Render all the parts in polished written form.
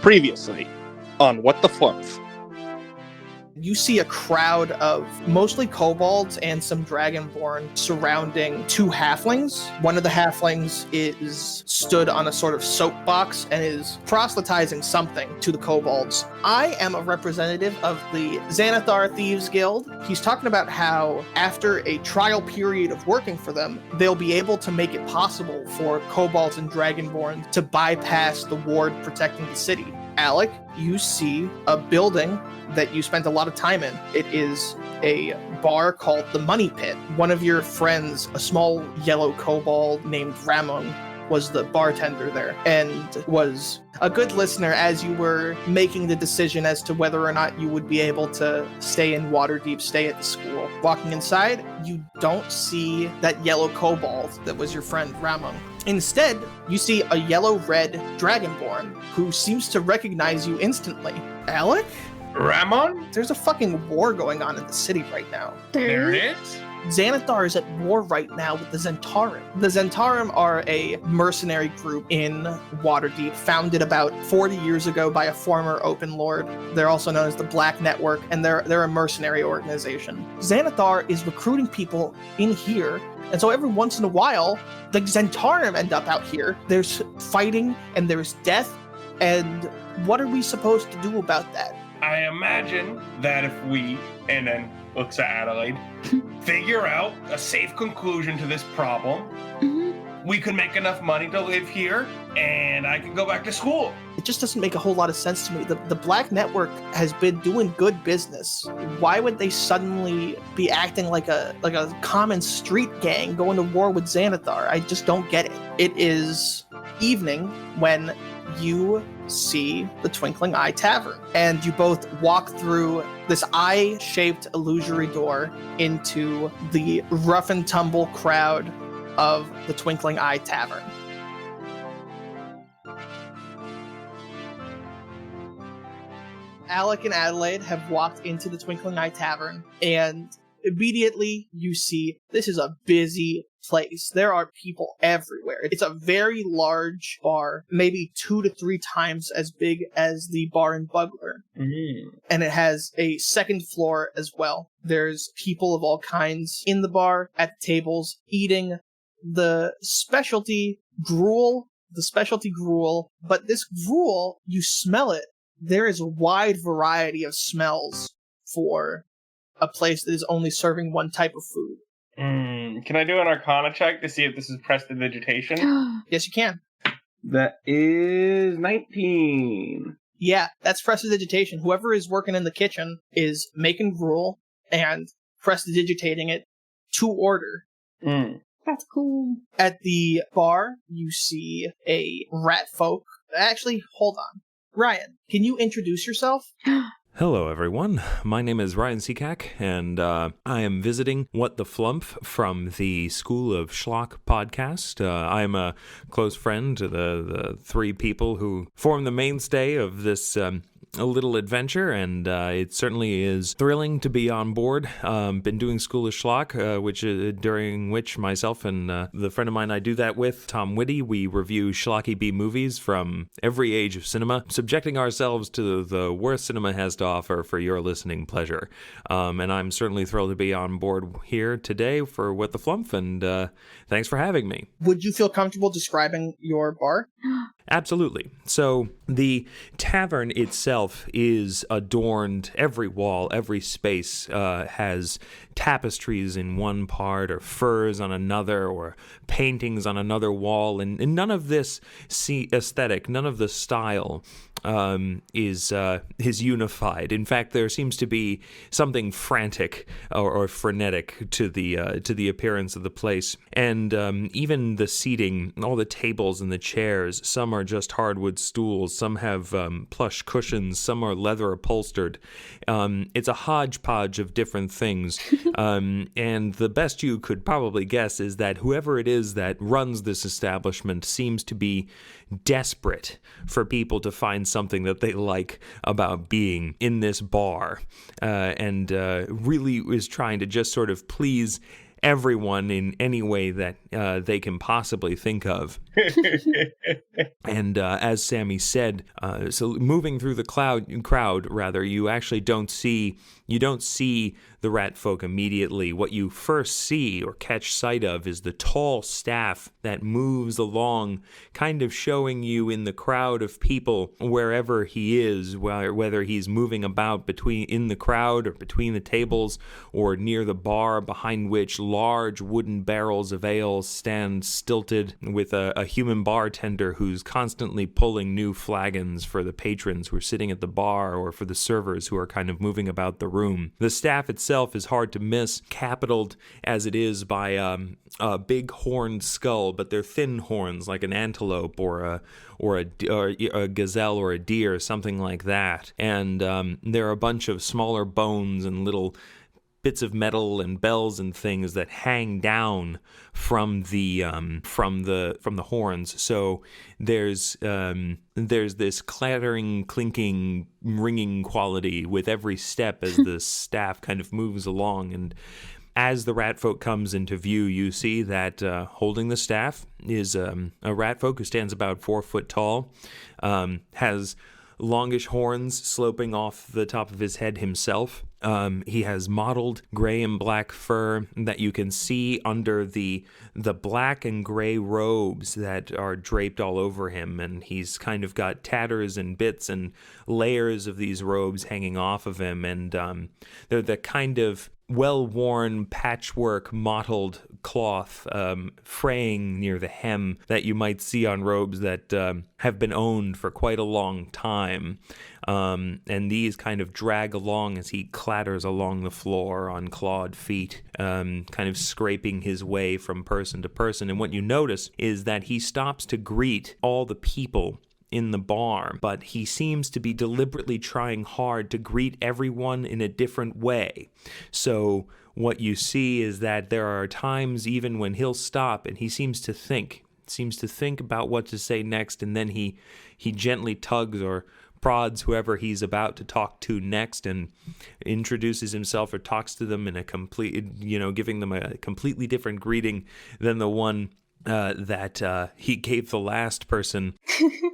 Previously on What the Flumph. You see a crowd of mostly kobolds and some dragonborn surrounding two halflings. One of the halflings is stood on a sort of soapbox and is proselytizing something to the kobolds. I am a representative of the Xanathar Thieves Guild. He's talking about how after a trial period of working for them, they'll be able to make it possible for kobolds and dragonborn to bypass the ward protecting the city. Alec, you see a building that you spent a lot of time in. It is a bar called the Money Pit. One of your friends, a small yellow kobold named Ramon, was the bartender there and was a good listener as you were making the decision as to whether or not you would be able to stay in Waterdeep, stay at the school. Walking inside, you don't see that yellow kobold that was your friend Ramon. Instead, you see a yellow-red dragonborn who seems to recognize you instantly. Alec? Ramon? There's a fucking war going on in the city right now. There it is? Xanathar is at war right now with the Zentarim. The Zentarim are a mercenary group in Waterdeep, founded about 40 years ago by a former Open Lord. They're also known as the Black Network, and they're a mercenary organization. Xanathar is recruiting people in here, and so every once in a while, the Zentarim end up out here. There's fighting, and there's death, and what are we supposed to do about that? I imagine that if we, and then looks at Adelaide, figure out a safe conclusion to this problem, we could make enough money to live here, and I can go back to school. It just doesn't make a whole lot of sense to me. The Black Network has been doing good business. Why would they suddenly be acting like a common street gang going to war with Xanathar? I just don't get it. It is evening when you see the Twinkling Eye Tavern, and you both walk through this eye-shaped illusory door into the rough and tumble crowd of the Twinkling Eye Tavern. Alec and Adelaide have walked into the Twinkling Eye Tavern, and immediately you see this is a busy place. There are people everywhere. It's a very large bar, maybe 2 to 3 times as big as the bar in Bugler. And it has a second floor as well. There's people of all kinds in the bar, at the tables, eating the specialty gruel, but this gruel, you smell it. There is a wide variety of smells for a place that is only serving one type of food. Can I do an Arcana check to see if this is prestidigitation? Yes, you can. That is 19. Yeah, that's prestidigitation. Whoever is working in the kitchen is making gruel and prestidigitating it to order. That's cool. At the bar, you see a rat folk. Actually, hold on. Ryan, can you introduce yourself? Hello, everyone. My name is Ryan Seacack, and I am visiting What the Flumph from the School of Schlock podcast. I am a close friend to the 3 people who form the mainstay of this a little adventure, and it certainly is thrilling to be on board. Been doing School of Schlock, during which myself and the friend of mine I do that with, Tom Whitty, we review schlocky B movies from every age of cinema, subjecting ourselves to the worst cinema has to offer for your listening pleasure. And I'm certainly thrilled to be on board here today for What the Flumph, and thanks for having me. Would you feel comfortable describing your bar? Absolutely. So the tavern itself is adorned. Every wall, every space has tapestries in one part, or furs on another, or paintings on another wall, and none of this aesthetic, none of the style is unified. In fact, there seems to be something frantic or frenetic to the appearance of the place, and even the seating, all the tables and the chairs. Some are just hardwood stools, some have plush cushions, some are leather upholstered. It's a hodgepodge of different things, and the best you could probably guess is that whoever it is that runs this establishment seems to be desperate for people to find something that they like about being in this bar, and really is trying to just sort of please everyone in any way that they can possibly think of. And as Sammy said, so moving through the crowd, you actually don't see the rat folk immediately. What you first see or catch sight of is the tall staff that moves along, kind of showing you in the crowd of people wherever he is, whether he's moving about in the crowd or between the tables or near the bar, behind which large wooden barrels of ale stand stilted, with a human bartender who's constantly pulling new flagons for the patrons who are sitting at the bar or for the servers who are kind of moving about the room. The staff itself is hard to miss, capitaled as it is by a big horned skull, but they're thin horns like an antelope or a gazelle or a deer, something like that. And there are a bunch of smaller bones and little bits of metal and bells and things that hang down from the horns. So there's this clattering, clinking, ringing quality with every step as the staff kind of moves along. And as the rat folk comes into view, you see that holding the staff is a rat folk who stands about 4 foot tall, has longish horns sloping off the top of his head himself. He has mottled gray and black fur that you can see under the black and gray robes that are draped all over him, and he's kind of got tatters and bits and layers of these robes hanging off of him, and they're the kind of well-worn patchwork mottled cloth fraying near the hem that you might see on robes that have been owned for quite a long time. And these kind of drag along as he clatters along the floor on clawed feet, kind of scraping his way from person to person. And what you notice is that he stops to greet all the people in the bar, but he seems to be deliberately trying hard to greet everyone in a different way. So what you see is that there are times even when he'll stop and he seems to think about what to say next, and then he gently tugs or prods whoever he's about to talk to next and introduces himself or talks to them in a giving them a completely different greeting than the one that he gave the last person.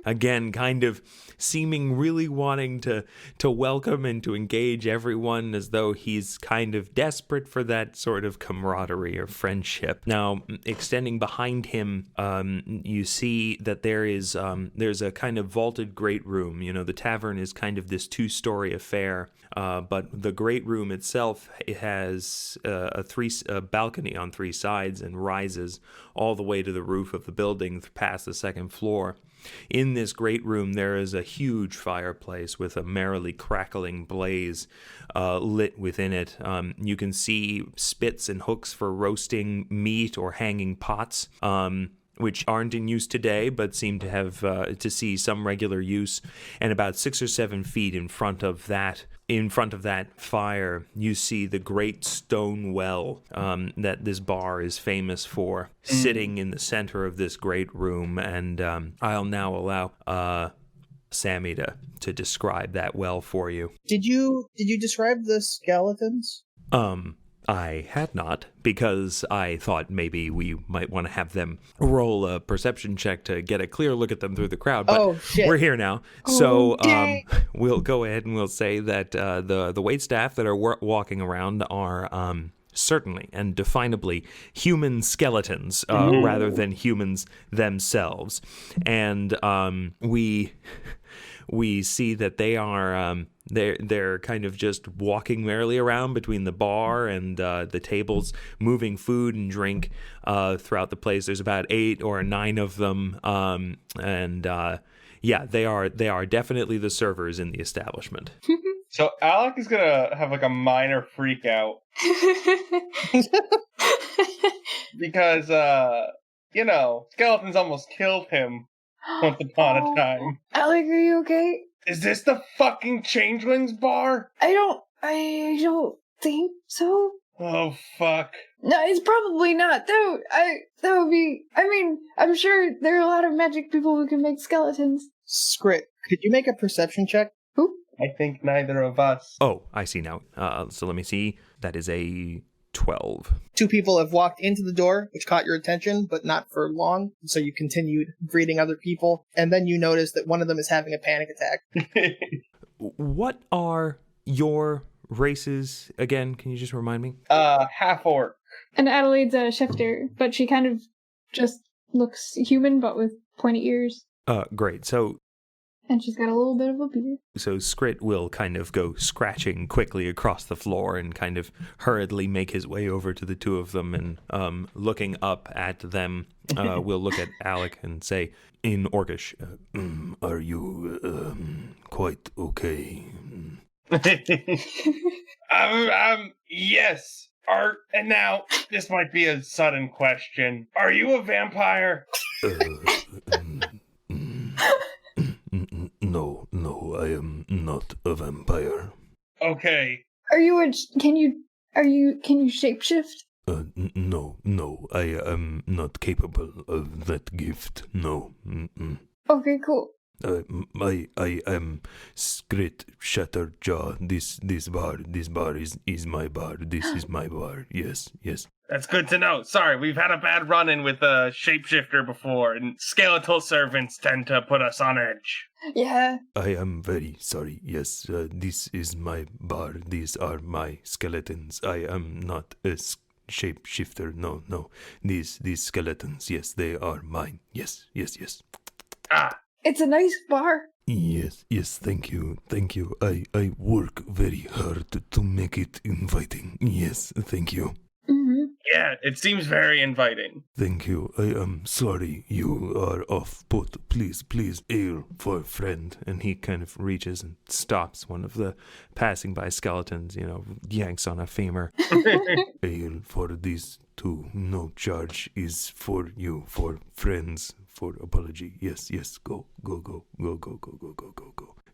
Again, kind of seeming really wanting to welcome and to engage everyone, as though he's kind of desperate for that sort of camaraderie or friendship. Now, extending behind him, you see that there's a kind of vaulted great room. You know, the tavern is kind of this 2-story affair, but the great room itself, it has a balcony on 3 sides and rises all the way to the roof of the building past the 2nd floor. In this great room, there is a huge fireplace with a merrily crackling blaze lit within it. You can see spits and hooks for roasting meat or hanging pots, which aren't in use today, but seem to have to see some regular use. And about 6 or 7 feet in front of that fire, you see the great stone well that this bar is famous for, sitting in the center of this great room. And I'll now allow Sammy to describe that well for you. Did you describe the skeletons? I had not, because I thought maybe we might want to have them roll a perception check to get a clear look at them through the crowd. But we're here now, so we'll go ahead and we'll say that the waitstaff that are walking around are certainly and definably human skeletons rather than humans themselves, and we see that they are they're kind of just walking merrily around between the bar and the tables, moving food and drink throughout the place. There's about 8 or 9 of them, and they are definitely the servers in the establishment. So Alec is gonna have like a minor freak out because skeletons almost killed him once upon a time. Alec, are you okay? Is this the fucking Changelings bar? I don't think so. Oh, fuck. No, it's probably not. I'm sure there are a lot of magic people who can make skeletons. Scrit, could you make a perception check? Who? I think neither of us. Oh, I see now. So let me see. That is a 12. 2 people have walked into the door, which caught your attention, but not for long. So you continued greeting other people. And then you notice that one of them is having a panic attack. What are your races again? Can you just remind me? Half orc. And Adelaide's a shifter, but she kind of just looks human, but with pointy ears. Great. So And she's got a little bit of a beard. So Scrit will kind of go scratching quickly across the floor and kind of hurriedly make his way over to the 2 of them, and looking up at them, we'll look at Alec and say, in Orcish, are you quite okay? Yes. And now, this might be a sudden question. Are you a vampire? No, I am not a vampire. Okay. Can you shapeshift? No, I am not capable of that gift, no. Okay, cool. I am Scrit Shatterjaw. This bar is my bar. This is my bar. Yes. That's good to know. Sorry, we've had a bad run-in with a shapeshifter before, and skeletal servants tend to put us on edge. Yeah. I am very sorry. Yes, this is my bar. These are my skeletons. I am not a shapeshifter. No. These skeletons, yes, they are mine. Yes. Ah. It's a nice bar. Yes, thank you. I work very hard to make it inviting. Yes, thank you. Mm-hmm. Yeah, it seems very inviting. Thank you. I am sorry you are off, but please, ale for a friend. And he kind of reaches and stops one of the passing by skeletons, yanks on a femur. Ale for these 2. No charge is for you, for friends, for apology. Yes, go.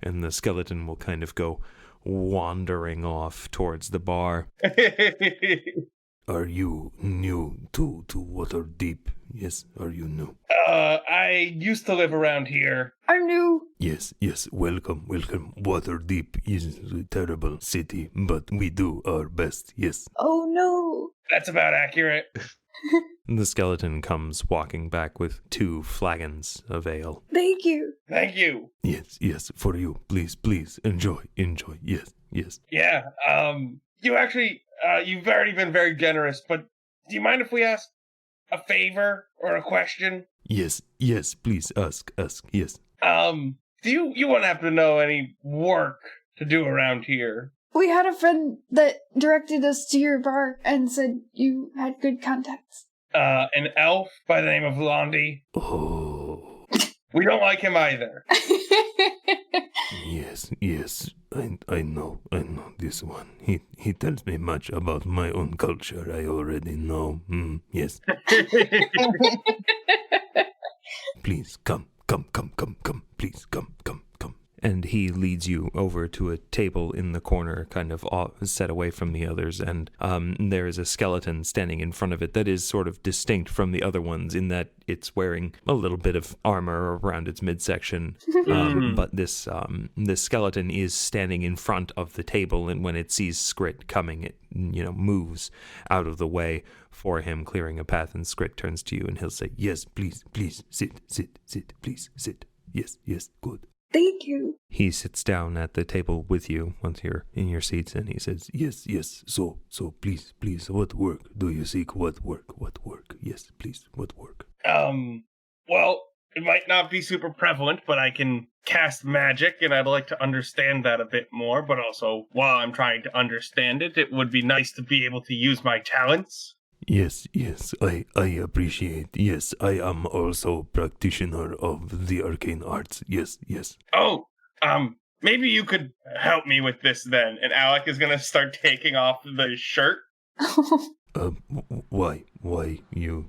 And the skeleton will kind of go wandering off towards the bar. Are you new to Waterdeep? Yes, are you new? I used to live around here. I'm new. Yes, welcome. Waterdeep is a terrible city, but we do our best, yes. Oh no. That's about accurate. The skeleton comes walking back with 2 flagons of ale. Thank you. Thank you. Yes, for you. Please, enjoy, yes. Yeah, you actually, you've already been very generous, but do you mind if we ask a favor or a question? Yes, please, ask, yes. Do you won't have to know any work to do around here? We had a friend that directed us to your bar and said you had good contacts. An elf by the name of Londi. Oh. We don't like him either. Yes, I know this one. He tells me much about my own culture. I already know. Yes. Please, come. Please, come. And he leads you over to a table in the corner, kind of set away from the others, and there is a skeleton standing in front of it that is sort of distinct from the other ones in that it's wearing a little bit of armor around its midsection. But this skeleton is standing in front of the table, and when it sees Scrit coming, it moves out of the way for him, clearing a path, and Scrit turns to you and he'll say, "Yes, please, sit, please, sit. Yes, good." Thank you. He sits down at the table with you once you're in your seats, and he says, Yes, so please, what work do you seek? What work? Yes, please, what work? Well, it might not be super prevalent, but I can cast magic, and I'd like to understand that a bit more, but also, while I'm trying to understand it, it would be nice to be able to use my talents. Yes, I appreciate. Yes, I am also practitioner of the arcane arts. Yes. Oh, maybe you could help me with this then. And Alec is gonna start taking off the shirt. Why you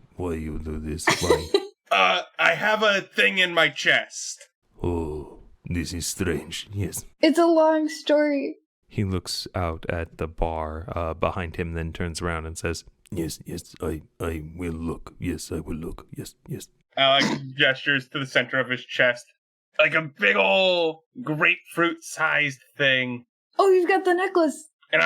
do this? Why? I have a thing in my chest. Oh, this is strange. Yes. It's a long story. He looks out at the bar behind him, then turns around and says, Yes, I will look. Yes, I will look. Yes. Alec gestures to the center of his chest. Like a big ol' grapefruit-sized thing. Oh, you've got the necklace. And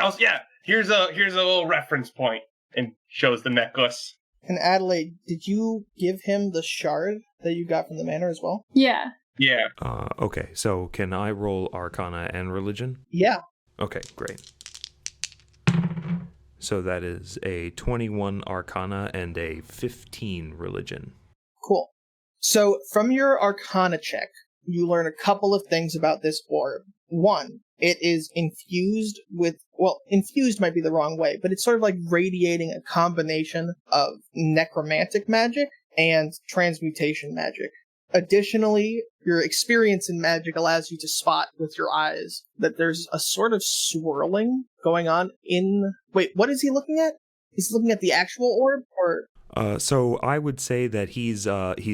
here's a little reference point. and shows the necklace. And Adelaide, did you give him the shard that you got from the manor as well? Yeah. Yeah. Okay, so can I roll Arcana and Religion? Yeah. Okay, great. So that is a 21 Arcana and a 15 Religion. Cool. So from your Arcana check, you learn a couple of things about this orb. One, it is infused with, well, infused might be the wrong way, but it's sort of like radiating a combination of necromantic magic and transmutation magic. Additionally, your experience in magic allows you to spot with your eyes that there's a sort of swirling going on in... Wait, what is he looking at? Is he looking at the actual orb, or... So I would say that he's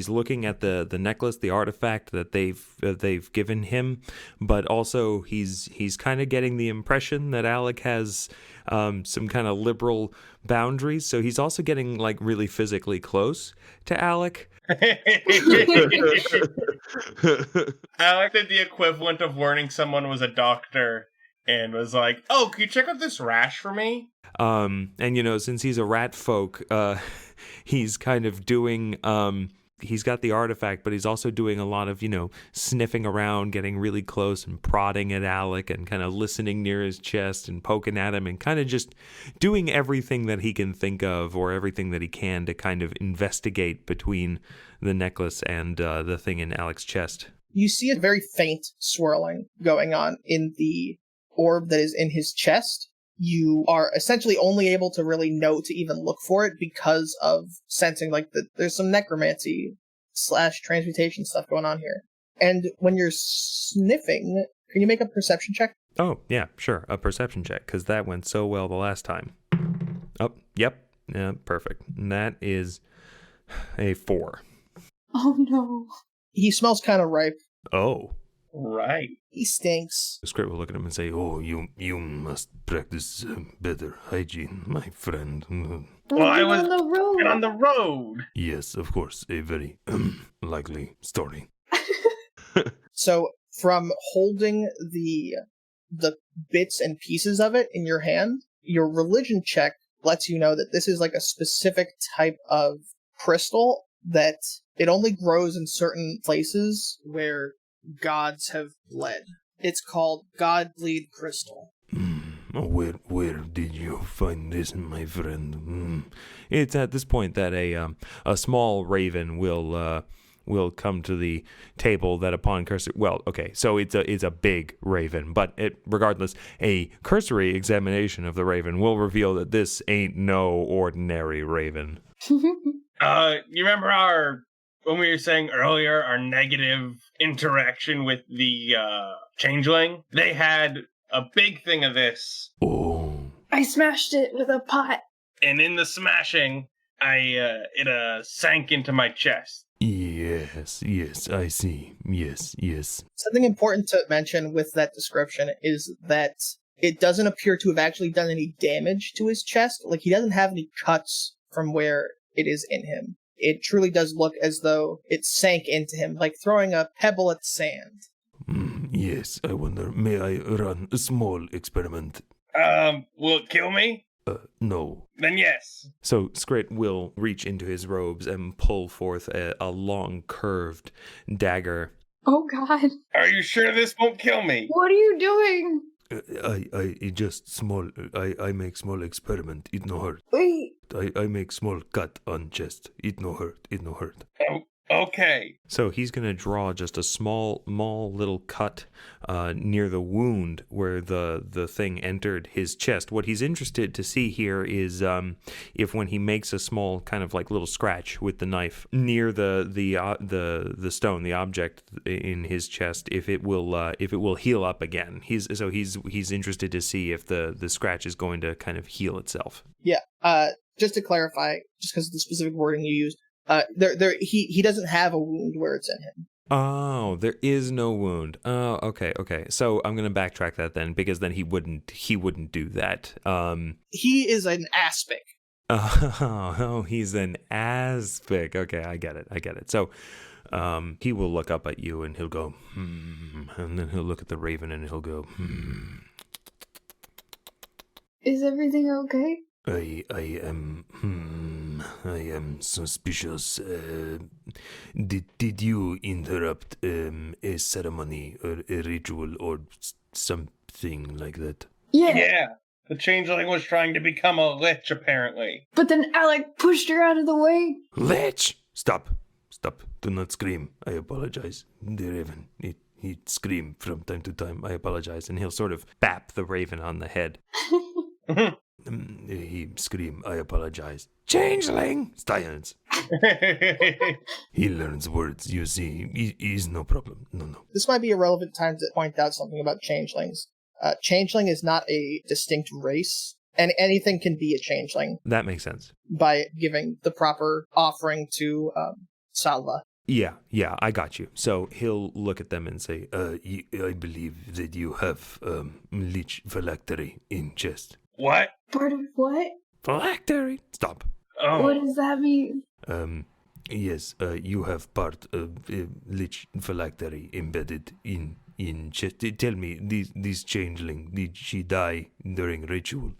looking at the necklace, the artifact that they've given him, but also he's kind of getting the impression that Alec has some kind of liberal boundaries. So he's also getting like really physically close to Alec. Alec did the equivalent of learning someone was a doctor and was like, "Oh, can you check out this rash for me?" And since he's a rat folk, he's kind of doing, he's got the artifact, but he's also doing a lot of, sniffing around, getting really close and prodding at Alec and kind of listening near his chest and poking at him and kind of just doing everything that he can think of or everything that he can to kind of investigate between the necklace and the thing in Alec's chest. You see a very faint swirling going on in the orb that is in his chest. You are essentially only able to really know to even look for it because of sensing there's some necromancy / transmutation stuff going on here. And when you're sniffing, can you make a perception check? Oh, yeah, sure. A perception check, because that went so well the last time. Oh, yep. Yeah, perfect. And that is a 4. Oh, no. He smells kind of ripe. Oh. Right. He stinks. The script will look at him and say, "Oh, you must practice better hygiene, my friend." Well, I was on the road. on the road. Yes, of course, a very likely story. So from holding the bits and pieces of it in your hand, your religion check lets you know that this is like a specific type of crystal that it only grows in certain places where gods have bled. It's called God Bleed Crystal. Where did you find this, my friend? It's at this point that a small raven will come to the table that upon cursory... Well, okay, so it's a big raven, but regardless, a cursory examination of the raven will reveal that this ain't no ordinary raven. You remember when we were saying earlier, our negative interaction with the changeling? They had a big thing of this. Oh. I smashed it with a pot. And in the smashing, it sank into my chest. Yes, I see. Yes. Something important to mention with that description is that it doesn't appear to have actually done any damage to his chest. Like, he doesn't have any cuts from where it is in him. It truly does look as though it sank into him, like throwing a pebble at sand. Yes, I wonder, may I run a small experiment? Will it kill me? No. Then yes. So Scrit will reach into his robes and pull forth a long curved dagger. Oh, God. Are you sure this won't kill me? What are you doing? I just small, I make small experiment, it no hurt. Wait. I make small cut on chest, it no hurt. Oh, okay. So he's going to draw just a small little cut near the wound where the thing entered his chest. What he's interested to see here is if when he makes a small kind of like little scratch with the knife near the stone, the object in his chest, if it will heal up again. He's interested to see if the scratch is going to kind of heal itself. Yeah. Just to clarify, just because of the specific wording you used, he doesn't have a wound where it's in him. Oh, there is no wound. Oh, okay. So I'm gonna backtrack that then, because then he wouldn't do that. He is an aspic. Oh, he's an aspic. Okay, I get it. So, he will look up at you and he'll go, and then he'll look at the raven and he'll go, Is everything okay? I am suspicious. Did you interrupt a ceremony or a ritual or something like that? Yeah. The changeling was trying to become a lich, apparently. But then Alec pushed her out of the way. Lich! Stop. Do not scream. I apologize. The raven, he scream from time to time. I apologize. And he'll sort of bap the raven on the head. He scream, I apologize. Changeling! Silence. He learns words, you see. He's no problem. No. This might be a relevant time to point out something about changelings. Changeling is not a distinct race, and anything can be a changeling That makes sense. by giving the proper offering to Salva. Yeah, I got you. So he'll look at them and say, I believe that you have lich phylactery in chest. What? Part of what? Phylactery? Stop. Oh. What does that mean? Yes, you have part of lich phylactery embedded in chest. Tell me, this changeling, did she die during ritual?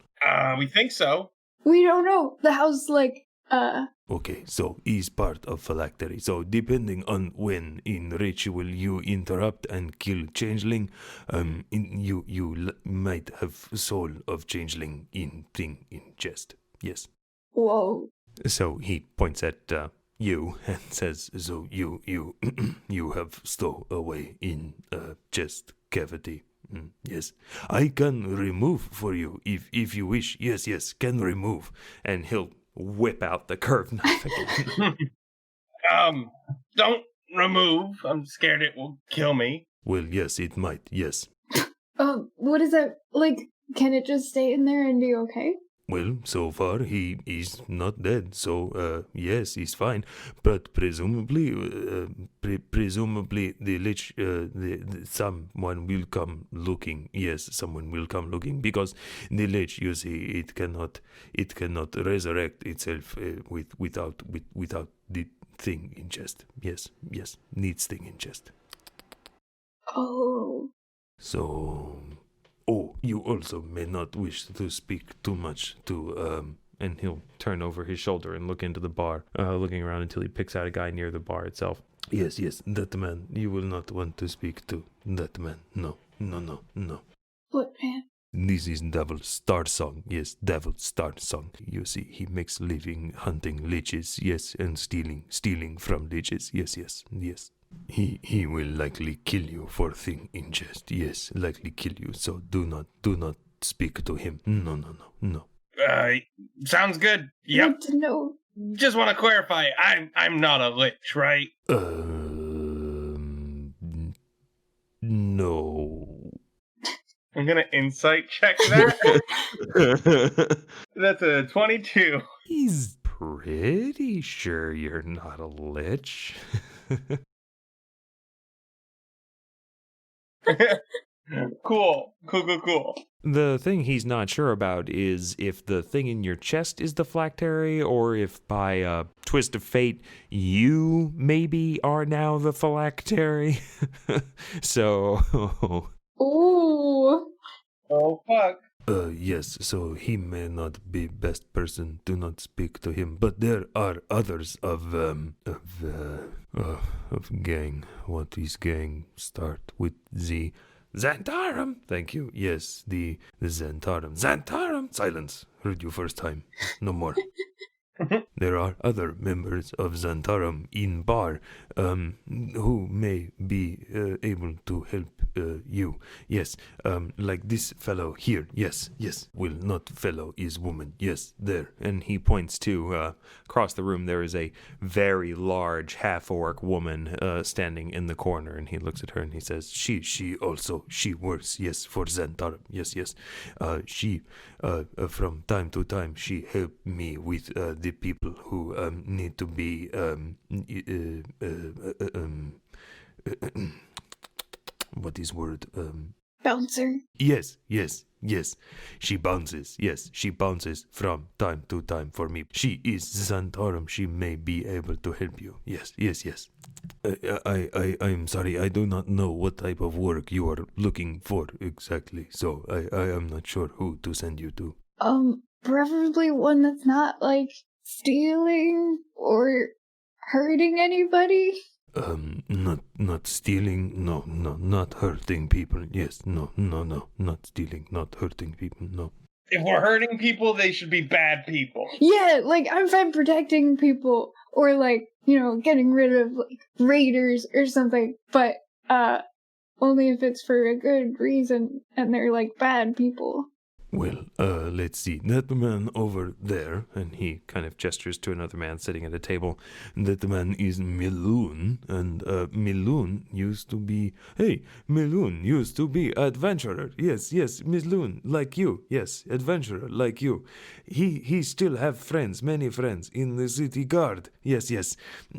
We think so. We don't know. The house, Okay, so is part of phylactery. So depending on when in ritual you interrupt and kill changeling, you might have soul of changeling in chest. Yes. whoa. So he points at you and says, "So you you have stowed away in chest cavity." Yes, I can remove for you if you wish. Yes, can remove, and he'll whip out the curved knife again. Don't remove. I'm scared it will kill me. Well, yes, it might. Yes. What is that? Can it just stay in there and be okay? Well, so far he is not dead, so yes, he's fine. But presumably, the lich, someone will come looking. Yes, someone will come looking because the lich, you see, it cannot resurrect itself without the thing in chest. Yes, needs thing in chest. Oh. So. Oh, you also may not wish to speak too much to, and he'll turn over his shoulder and look into the bar, looking around until he picks out a guy near the bar itself. Yes, that man. You will not want to speak to that man. No. What man? This is Devil Star Song. Yes, Devil Star Song. You see, he makes living hunting liches, yes, and stealing from liches. Yes. He will likely kill you for thing in chest. Yes, likely kill you. So do not speak to him. No. Sounds good. Yep. Good to know. Just want to clarify. I'm not a lich, right? No. I'm gonna insight check that. That's a 22. He's pretty sure you're not a lich. Cool. The thing he's not sure about is if the thing in your chest is the phylactery, or if by a twist of fate you maybe are now the phylactery. So. Ooh. Oh, fuck. Yes, so he may not be best person to not speak to him, but there are others of gang. What is gang? Start with Z. Xantarum! Thank you. Yes, the Xantarum. Xantarum! Silence. Heard you first time. No more. There are other members of Xantarum in bar who may be able to help you. Yes, like this fellow here. Yes. Will not fellow is woman. Yes, there. And he points to across the room. There is a very large half-orc woman standing in the corner, and he looks at her and he says, "She also works. Yes, for Xantarum. Yes. She from time to time she helped me with the people who need to be what is word? Bouncer. Yes. She bounces. Yes, she bounces from time to time for me. She is Xantarum. She may be able to help you. Yes. I'm sorry. I do not know what type of work you are looking for exactly. So I am not sure who to send you to. preferably one that's not, like, stealing or hurting anybody. Not stealing, no, not hurting people, yes, no, not stealing, not hurting people, no. If we're hurting people, they should be bad people. Yeah, like, I'm fine protecting people, or, like, getting rid of, like, raiders or something, but, only if it's for a good reason, and they're, like, bad people. Well, let's see. That man over there, and he kind of gestures to another man sitting at a table. That man is Miloon, and Miloon used to be... Hey, Miloon used to be adventurer. Yes, Miloon, like you. Yes, adventurer, like you. He still have friends, many friends, in the city guard. Yes.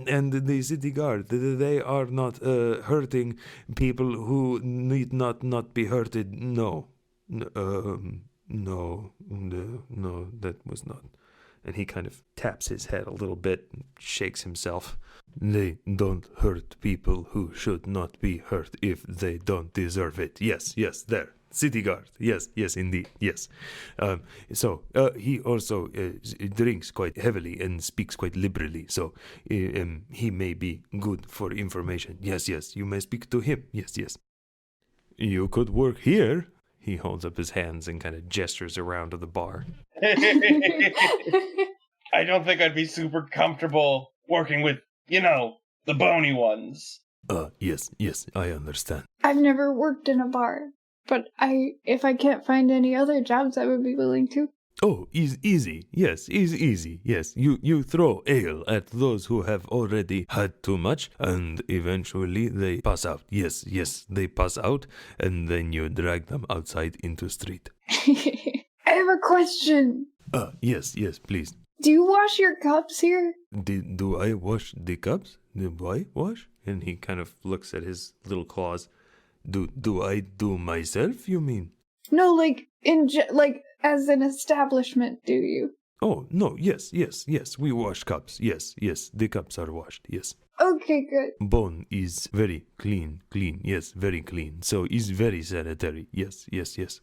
And the city guard, they are not hurting people who need not be hurted. No. No, that was not. And he kind of taps his head a little bit and shakes himself. They don't hurt people who should not be hurt if they don't deserve it. Yes, there. City guard. Yes, indeed. Yes. So he also drinks quite heavily and speaks quite liberally. So he may be good for information. Yes. You may speak to him. Yes. You could work here. He holds up his hands and kind of gestures around to the bar. I don't think I'd be super comfortable working with, the bony ones. Yes, I understand. I've never worked in a bar, but if I can't find any other jobs, I would be willing to. Oh, easy. Yes, easy. Yes, you throw ale at those who have already had too much, and eventually they pass out. Yes, they pass out, and then you drag them outside into street. I have a question. Yes, please. Do you wash your cups here? Do I wash the cups? Do I wash? And he kind of looks at his little claws. Do I do myself, you mean? No, like, as an establishment, do you? Oh, no, yes, we wash cups. Yes, the cups are washed, yes. Okay, good. Bone is very clean, yes, very clean. So is very sanitary, yes.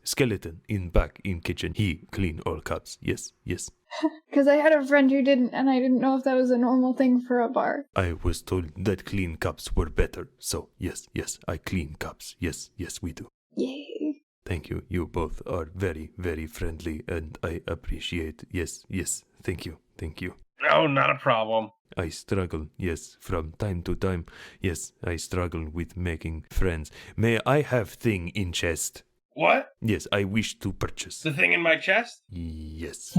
Skeleton back in kitchen, he clean all cups, yes. Because I had a friend who didn't, and I didn't know if that was a normal thing for a bar. I was told that clean cups were better, so yes, I clean cups, yes, we do. Yay. Thank you. You both are very, very friendly, and I appreciate. Yes. Thank you. Oh, not a problem. I struggle, yes, from time to time. Yes, I struggle with making friends. May I have thing in chest? What? Yes, I wish to purchase. The thing in my chest? Yes.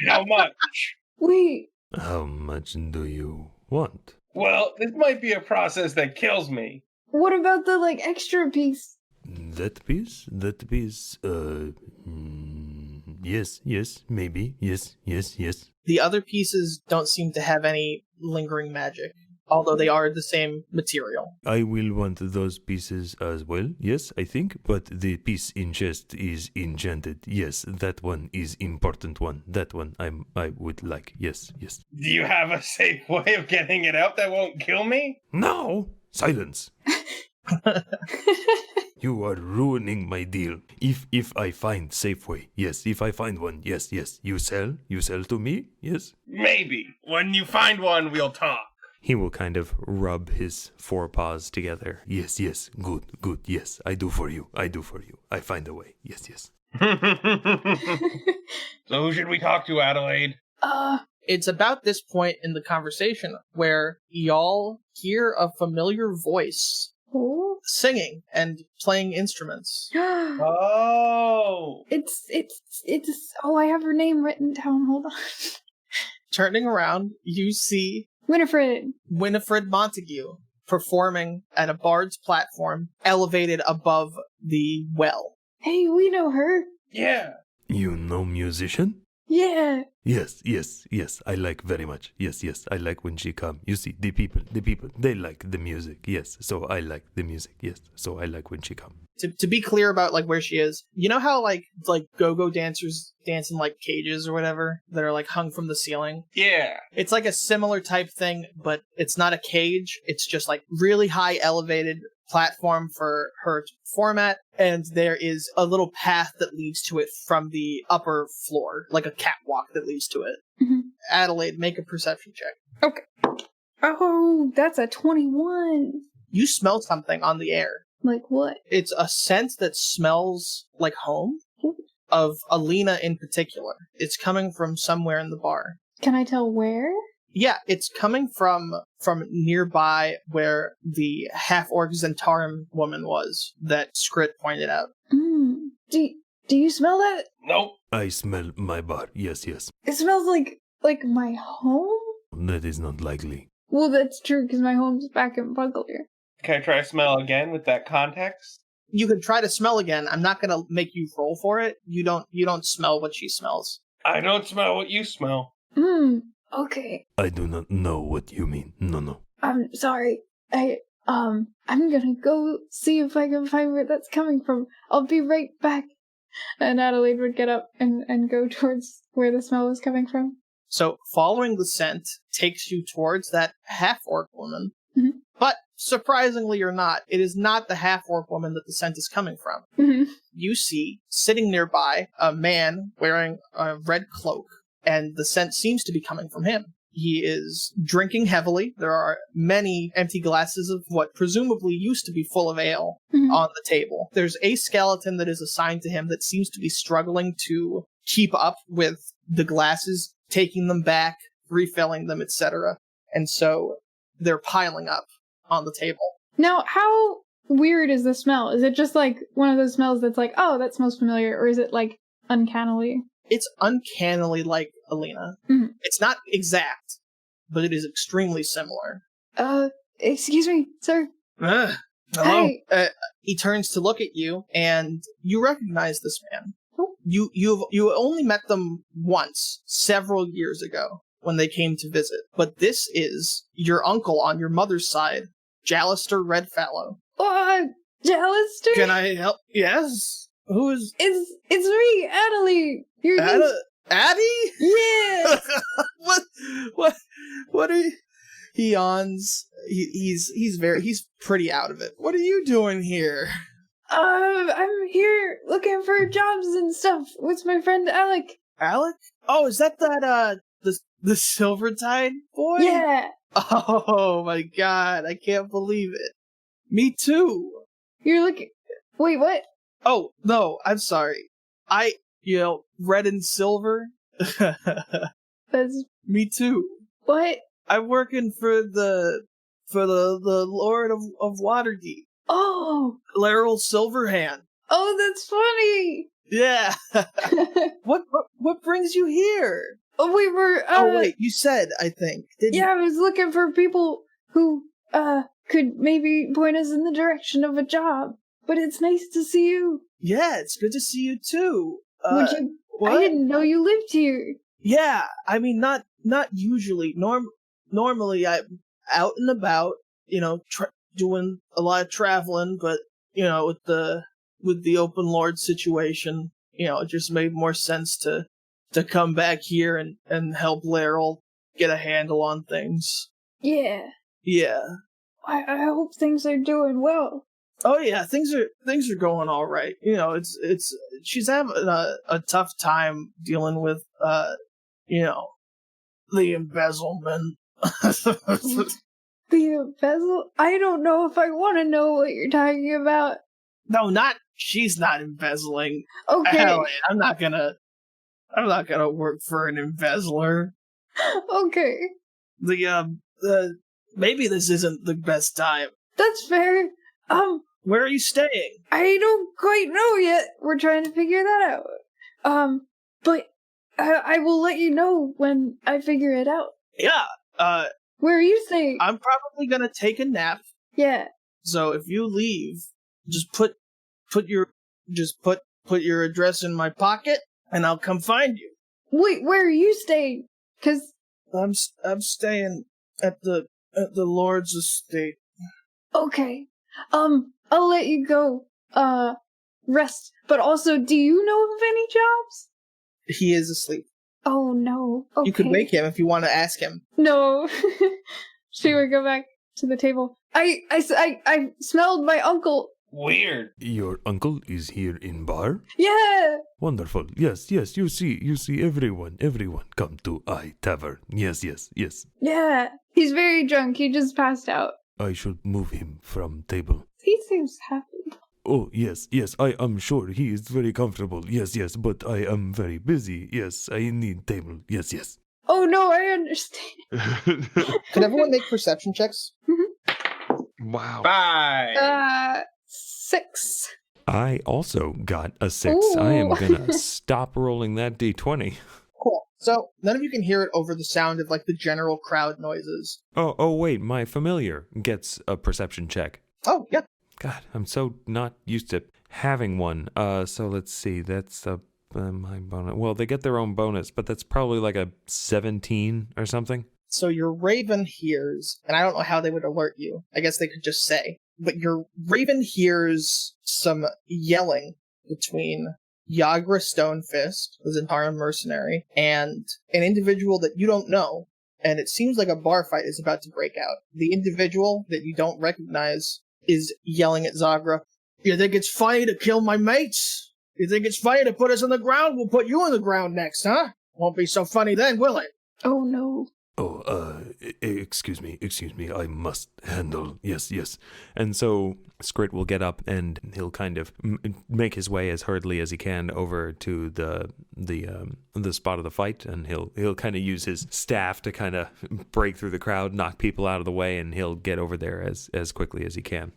How much? Wait. How much do you want? Well, this might be a process that kills me. What about the, extra piece? That piece, yes, maybe, yes. The other pieces don't seem to have any lingering magic, although they are the same material. I will want those pieces as well, yes, I think, but the piece in chest is enchanted, yes, that one is important one, that one I would like, yes. Do you have a safe way of getting it out that won't kill me? No! Silence! You are ruining my deal. If I find safe way, yes. If I find one, yes. You sell to me, yes. Maybe when you find one, we'll talk. He will kind of rub his forepaws together. Yes. Good. Yes, I do for you. I find a way. Yes. So who should we talk to, Adelaide? It's about this point in the conversation where y'all hear a familiar voice. Oh. Singing and playing instruments. Oh. It's I have her name written down. Hold on. Turning around, you see Winifred Montague performing at a bard's platform elevated above the well. Hey, we know her. Yeah. You know musician? Yeah. Yes, I like very much. Yes, I like when she come. You see, the people, they like the music. Yes, so I like the music. Yes, so I like when she come. To be clear about like where she is, you know how like go-go dancers dance in like cages or whatever that are like hung from the ceiling? Yeah. It's like a similar type thing, but it's not a cage. It's just like really high elevated platform for her to perform at, and there is a little path that leads to it from the upper floor, like a catwalk that leads to it. Mhm. Adelaide, make a perception check. Okay. Oh, that's a 21. You smell something on the air. Like what? It's a scent that smells like home, of Alina in particular. It's coming from somewhere in the bar. Can I tell where? Yeah, it's coming from nearby where the half-orc Zentarum woman was that Skrit pointed out. Do you smell that? Nope. I smell my bar. Yes. It smells like my home? That is not likely. Well, that's true, because my home's back in Bugler. Can I try to smell again with that context? You can try to smell again. I'm not gonna make you roll for it. You don't smell what she smells. I don't smell what you smell. Okay. I do not know what you mean. No. I'm sorry. I'm gonna go see if I can find where that's coming from. I'll be right back. And Adelaide would get up and go towards where the smell was coming from. So following the scent takes you towards that half-orc woman. Mhm. But surprisingly or not, it is not the half-orc woman that the scent is coming from. Mhm. You see, sitting nearby, a man wearing a red cloak, and the scent seems to be coming from him. He is drinking heavily. There are many empty glasses of what presumably used to be full of ale on the table. There's a skeleton that is assigned to him that seems to be struggling to keep up with the glasses, taking them back, refilling them, etc. And so they're piling up on the table. Now, how weird is the smell? Is it just like one of those smells that's like, oh, that smells familiar, or is it like uncannily? It's uncannily like Alina. Mhm. It's not exact, but it is extremely similar. Excuse me, sir. Hello. Hi. He turns to look at you, and you recognize this man. Oh. You only met them once, several years ago, when they came to visit. But this is your uncle on your mother's side, Jallister Redfallow. Jallister? Can I help? Yes. Who is? It's me, Adelaide. You're Addie? Yeah. What are you? He yawns. He's pretty out of it. What are you doing here? I'm here looking for jobs and stuff with my friend Alec. Alec? Oh, is that the Silvertide boy? Yeah. Oh my god, I can't believe it. Me too. You're looking. Wait, what? Oh, no, I'm sorry. Red and silver? That's Me too. what? I'm working for the Lord of Waterdeep. Oh, Laryl Silverhand. oh, that's funny. Yeah. What brings you here? Oh, we were. Oh wait, you said, I think. Didn't Yeah, I was looking for people who could maybe point us in the direction of a job. But it's nice to see you. Yeah, it's good to see you too. Would you? What? I didn't know you lived here. Yeah, I mean, not usually. Normally, I'm out and about, doing a lot of traveling. But with the open lord situation, it just made more sense to come back here and help Laryl get a handle on things. Yeah. Yeah. I hope things are doing well. Oh yeah, things are going all right. It's she's having a tough time dealing with the embezzlement. The embezzle? I don't know if I want to know what you're talking about. No, she's not embezzling. Okay. Hell, I'm not gonna work for an embezzler. Okay. Maybe this isn't the best time. That's fair. Where are you staying? I don't quite know yet. We're trying to figure that out. But I will let you know when I figure it out. Yeah. Where are you staying? I'm probably gonna take a nap. Yeah. So if you leave, just put your address in my pocket, and I'll come find you. Wait, where are you staying? 'Cause I'm staying at the Lord's estate. okay, I'll let you go. Rest. But also, do you know of any jobs? He is asleep. Oh no. Okay. You could wake him if you want to ask him. No. She would go back to the table. I smelled my uncle. Weird. Your uncle is here in bar? Yeah. Wonderful. Yes, you see everyone come to Eye Tavern. Yes. Yeah. He's very drunk. He just passed out. I should move him from table. He seems happy. Oh, yes, I am sure he is very comfortable. Yes, but I am very busy. Yes, I need table. Yes. Oh no, I understand. Can everyone make perception checks? Wow. 5. 6. I also got a 6. I am Ooh. gonna stop rolling that d20. Cool. So none of you can hear it over the sound of like the general crowd noises. Oh, wait, my familiar gets a perception check. Oh, yeah. God, I'm so not used to having one. So let's see. That's my bonus. Well, they get their own bonus, but that's probably like a 17 or something. So your raven hears, and I don't know how they would alert you. I guess they could just say. But your raven hears some yelling between Yagra Stonefist, the Zentara mercenary, and an individual that you don't know. And it seems like a bar fight is about to break out. The individual that you don't recognize is yelling at Zagra. You think it's funny to kill my mates? You think it's funny to put us on the ground? We'll put you on the ground next, huh? Won't be so funny then, will it? Oh no. Oh, excuse me, I must handle, yes. And so Skrit will get up and he'll kind of make his way as hurriedly as he can over to the spot of the fight, and he'll kind of use his staff to kind of break through the crowd, knock people out of the way, and he'll get over there as quickly as he can.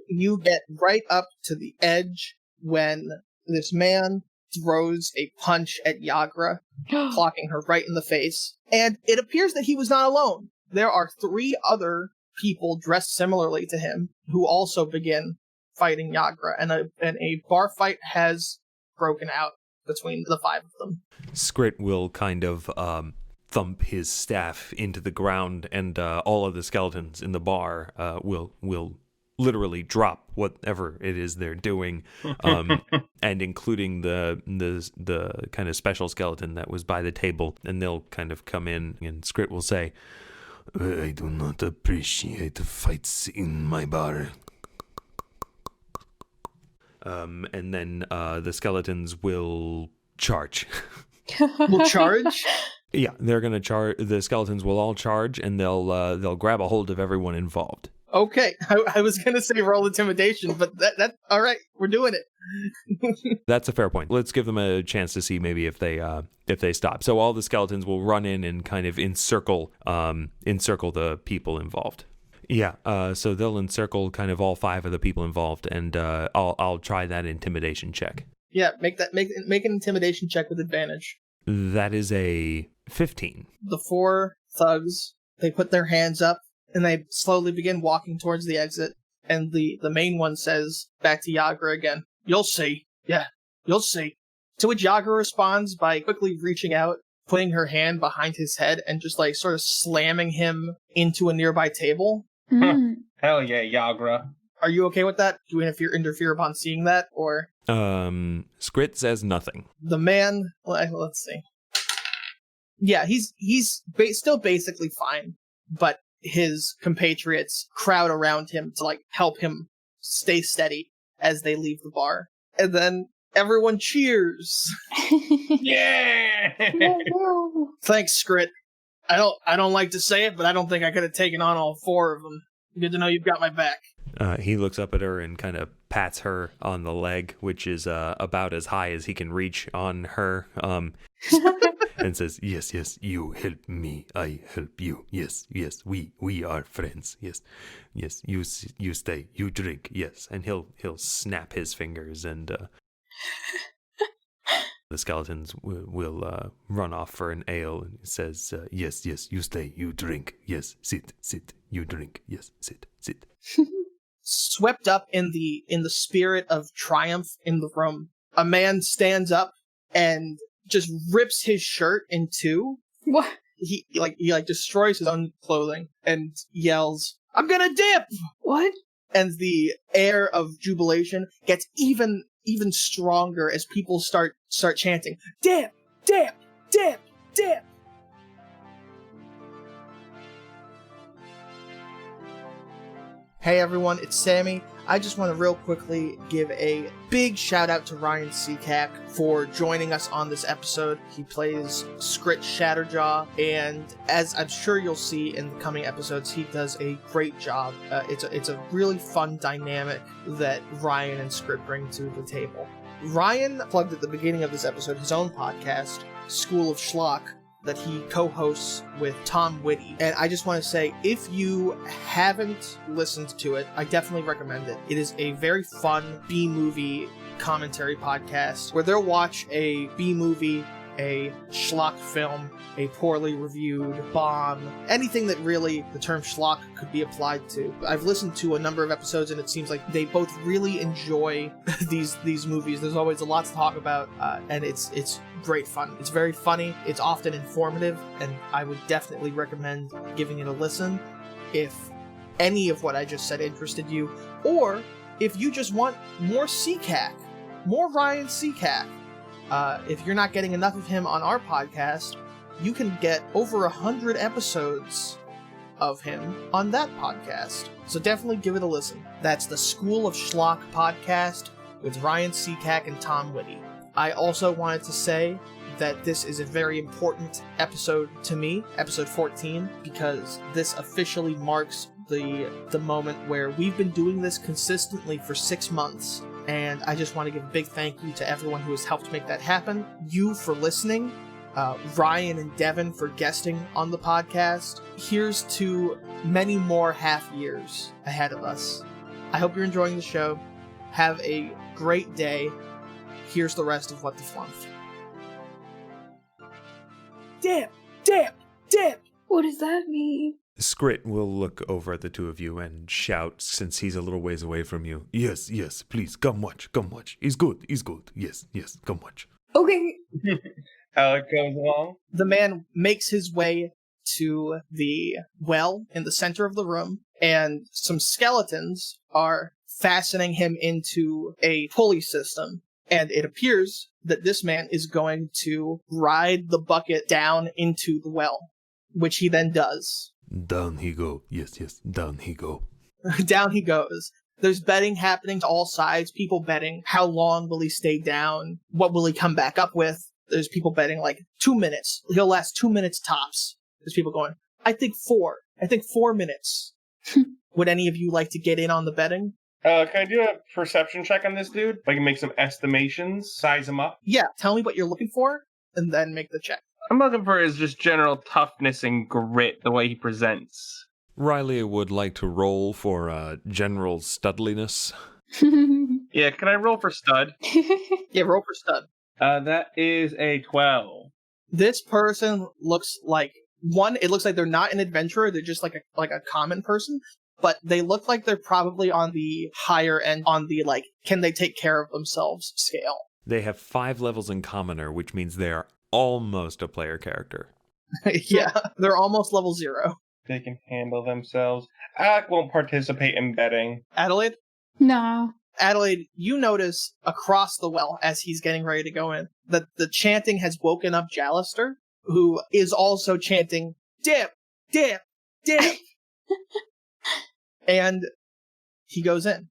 You get right up to the edge when this man throws a punch at Yagra, clocking her right in the face. And it appears that he was not alone. There are 3 other people dressed similarly to him who also begin fighting Yagra, and a bar fight has broken out between the 5 of them. Skrit will kind of thump his staff into the ground, and all of the skeletons in the bar will literally drop whatever it is they're doing, and including the kind of special skeleton that was by the table, and they'll kind of come in, and Skrit will say, I do not appreciate fights in my bar. And then the skeletons will charge. Will charge? Yeah, they're gonna charge. The skeletons will all charge, and they'll grab a hold of everyone involved. Okay, I was gonna say roll intimidation, but that all right, we're doing it. That's a fair point. Let's give them a chance to see maybe if they stop. So all the skeletons will run in and kind of encircle the people involved. Yeah, so they'll encircle kind of all 5 of the people involved, and I'll try that intimidation check. Yeah, make an intimidation check with advantage. That is a 15. The 4 thugs, they put their hands up, and they slowly begin walking towards the exit, and the main one says back to Yagra again, "You'll see. Yeah, you'll see." To which Yagra responds by quickly reaching out, putting her hand behind his head, and just like sort of slamming him into a nearby table. Hell yeah, Yagra. Are you okay with that? Do we interfere upon seeing that, or? Skrit says nothing. The man, let's see. Yeah, he's still basically fine, but his compatriots crowd around him to like help him stay steady as they leave the bar, and then everyone cheers. Yeah. Thanks, Skrit. I don't like to say it, but I don't think I could have taken on all 4 of them. Good to know you've got my back. He looks up at her and kind of pats her on the leg, which is about as high as he can reach on her, and says, yes, you help me, I help you. Yes, we are friends. Yes, you stay, you drink. Yes, and he'll snap his fingers, and the skeletons will run off for an ale, and he says, yes, you stay, you drink. Yes, sit, you drink. Yes, sit. Swept up in the spirit of triumph in the room, a man stands up and just rips his shirt in two. What? He destroys his own clothing and yells, "I'm gonna dip!" What? And the air of jubilation gets even stronger as people start chanting, "Dip! Dip! Dip! Dip!" Hey everyone, it's Sammy. I just want to real quickly give a big shout out to Ryan Seacack for joining us on this episode. He plays Scrit Shatterjaw, and as I'm sure you'll see in the coming episodes, he does a great job. It's a really fun dynamic that Ryan and Scrit bring to the table. Ryan plugged at the beginning of this episode his own podcast, School of Schlock, that he co-hosts with Tom Whitty. And I just want to say, if you haven't listened to it, I definitely recommend it. It is a very fun B-movie commentary podcast where they'll watch a B-movie, a schlock film, a poorly reviewed bomb, anything that really the term schlock could be applied to. I've listened to a number of episodes and it seems like they both really enjoy these movies. There's always a lot to talk about, and it's great fun. It's very funny, it's often informative, and I would definitely recommend giving it a listen if any of what I just said interested you, or if you just want more Seacack, more Ryan Seacack. If you're not getting enough of him on our podcast, you can get over 100 episodes of him on that podcast. So definitely give it a listen. That's the School of Schlock podcast with Ryan Seacack and Tom Whitty. I also wanted to say that this is a very important episode to me, episode 14, because this officially marks the moment where we've been doing this consistently for 6 months. And I just want to give a big thank you to everyone who has helped make that happen. You for listening, Ryan and Devin for guesting on the podcast. Here's to many more half years ahead of us. I hope you're enjoying the show. Have a great day. Here's the rest of What the Flumph. Dip! Dip! Dip! What does that mean? Scrit will look over at the two of you and shout, since he's a little ways away from you. Yes, yes, please, come watch, come watch. He's good, yes, yes, come watch. Okay. Alec goes along. The man makes his way to the well in the center of the room, and some skeletons are fastening him into a pulley system. And it appears that this man is going to ride the bucket down into the well, which he then does. Down he go. Yes, yes, down he go. Down he goes. There's betting happening to all sides. People betting how long will he stay down? What will he come back up with? There's people betting like 2 minutes. He'll last 2 minutes tops. There's people going, I think 4. I think 4 minutes. Would any of you like to get in on the betting? Can I do a perception check on this dude? I can make some estimations, size him up. Yeah, tell me what you're looking for, and then make the check. I'm looking for his just general toughness and grit, the way he presents. Riley would like to roll for general studliness. Yeah, can I roll for stud? Yeah, roll for stud. That is a 12. This person looks like, it looks like they're not an adventurer, they're just like a common person, but they look like they're probably on the higher end, on the can they take care of themselves scale. They have 5 levels in commoner, which means they are almost a player character. Yeah, they're almost level 0. They can handle themselves. Alec won't participate in betting. Adelaide? No. Adelaide, you notice across the well as he's getting ready to go in that the chanting has woken up Jalister, who is also chanting, dip, dip, dip. And he goes in.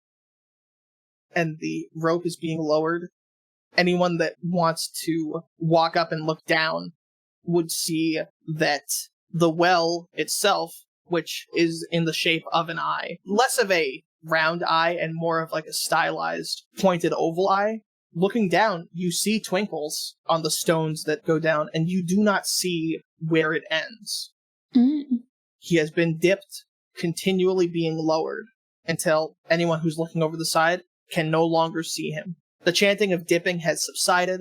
And the rope is being lowered. Anyone that wants to walk up and look down would see that the well itself, which is in the shape of an eye, less of a round eye and more of like a stylized pointed oval eye. Looking down, you see twinkles on the stones that go down, and you do not see where it ends. He has been dipped, continually being lowered, until anyone who's looking over the side can no longer see him. The chanting of dipping has subsided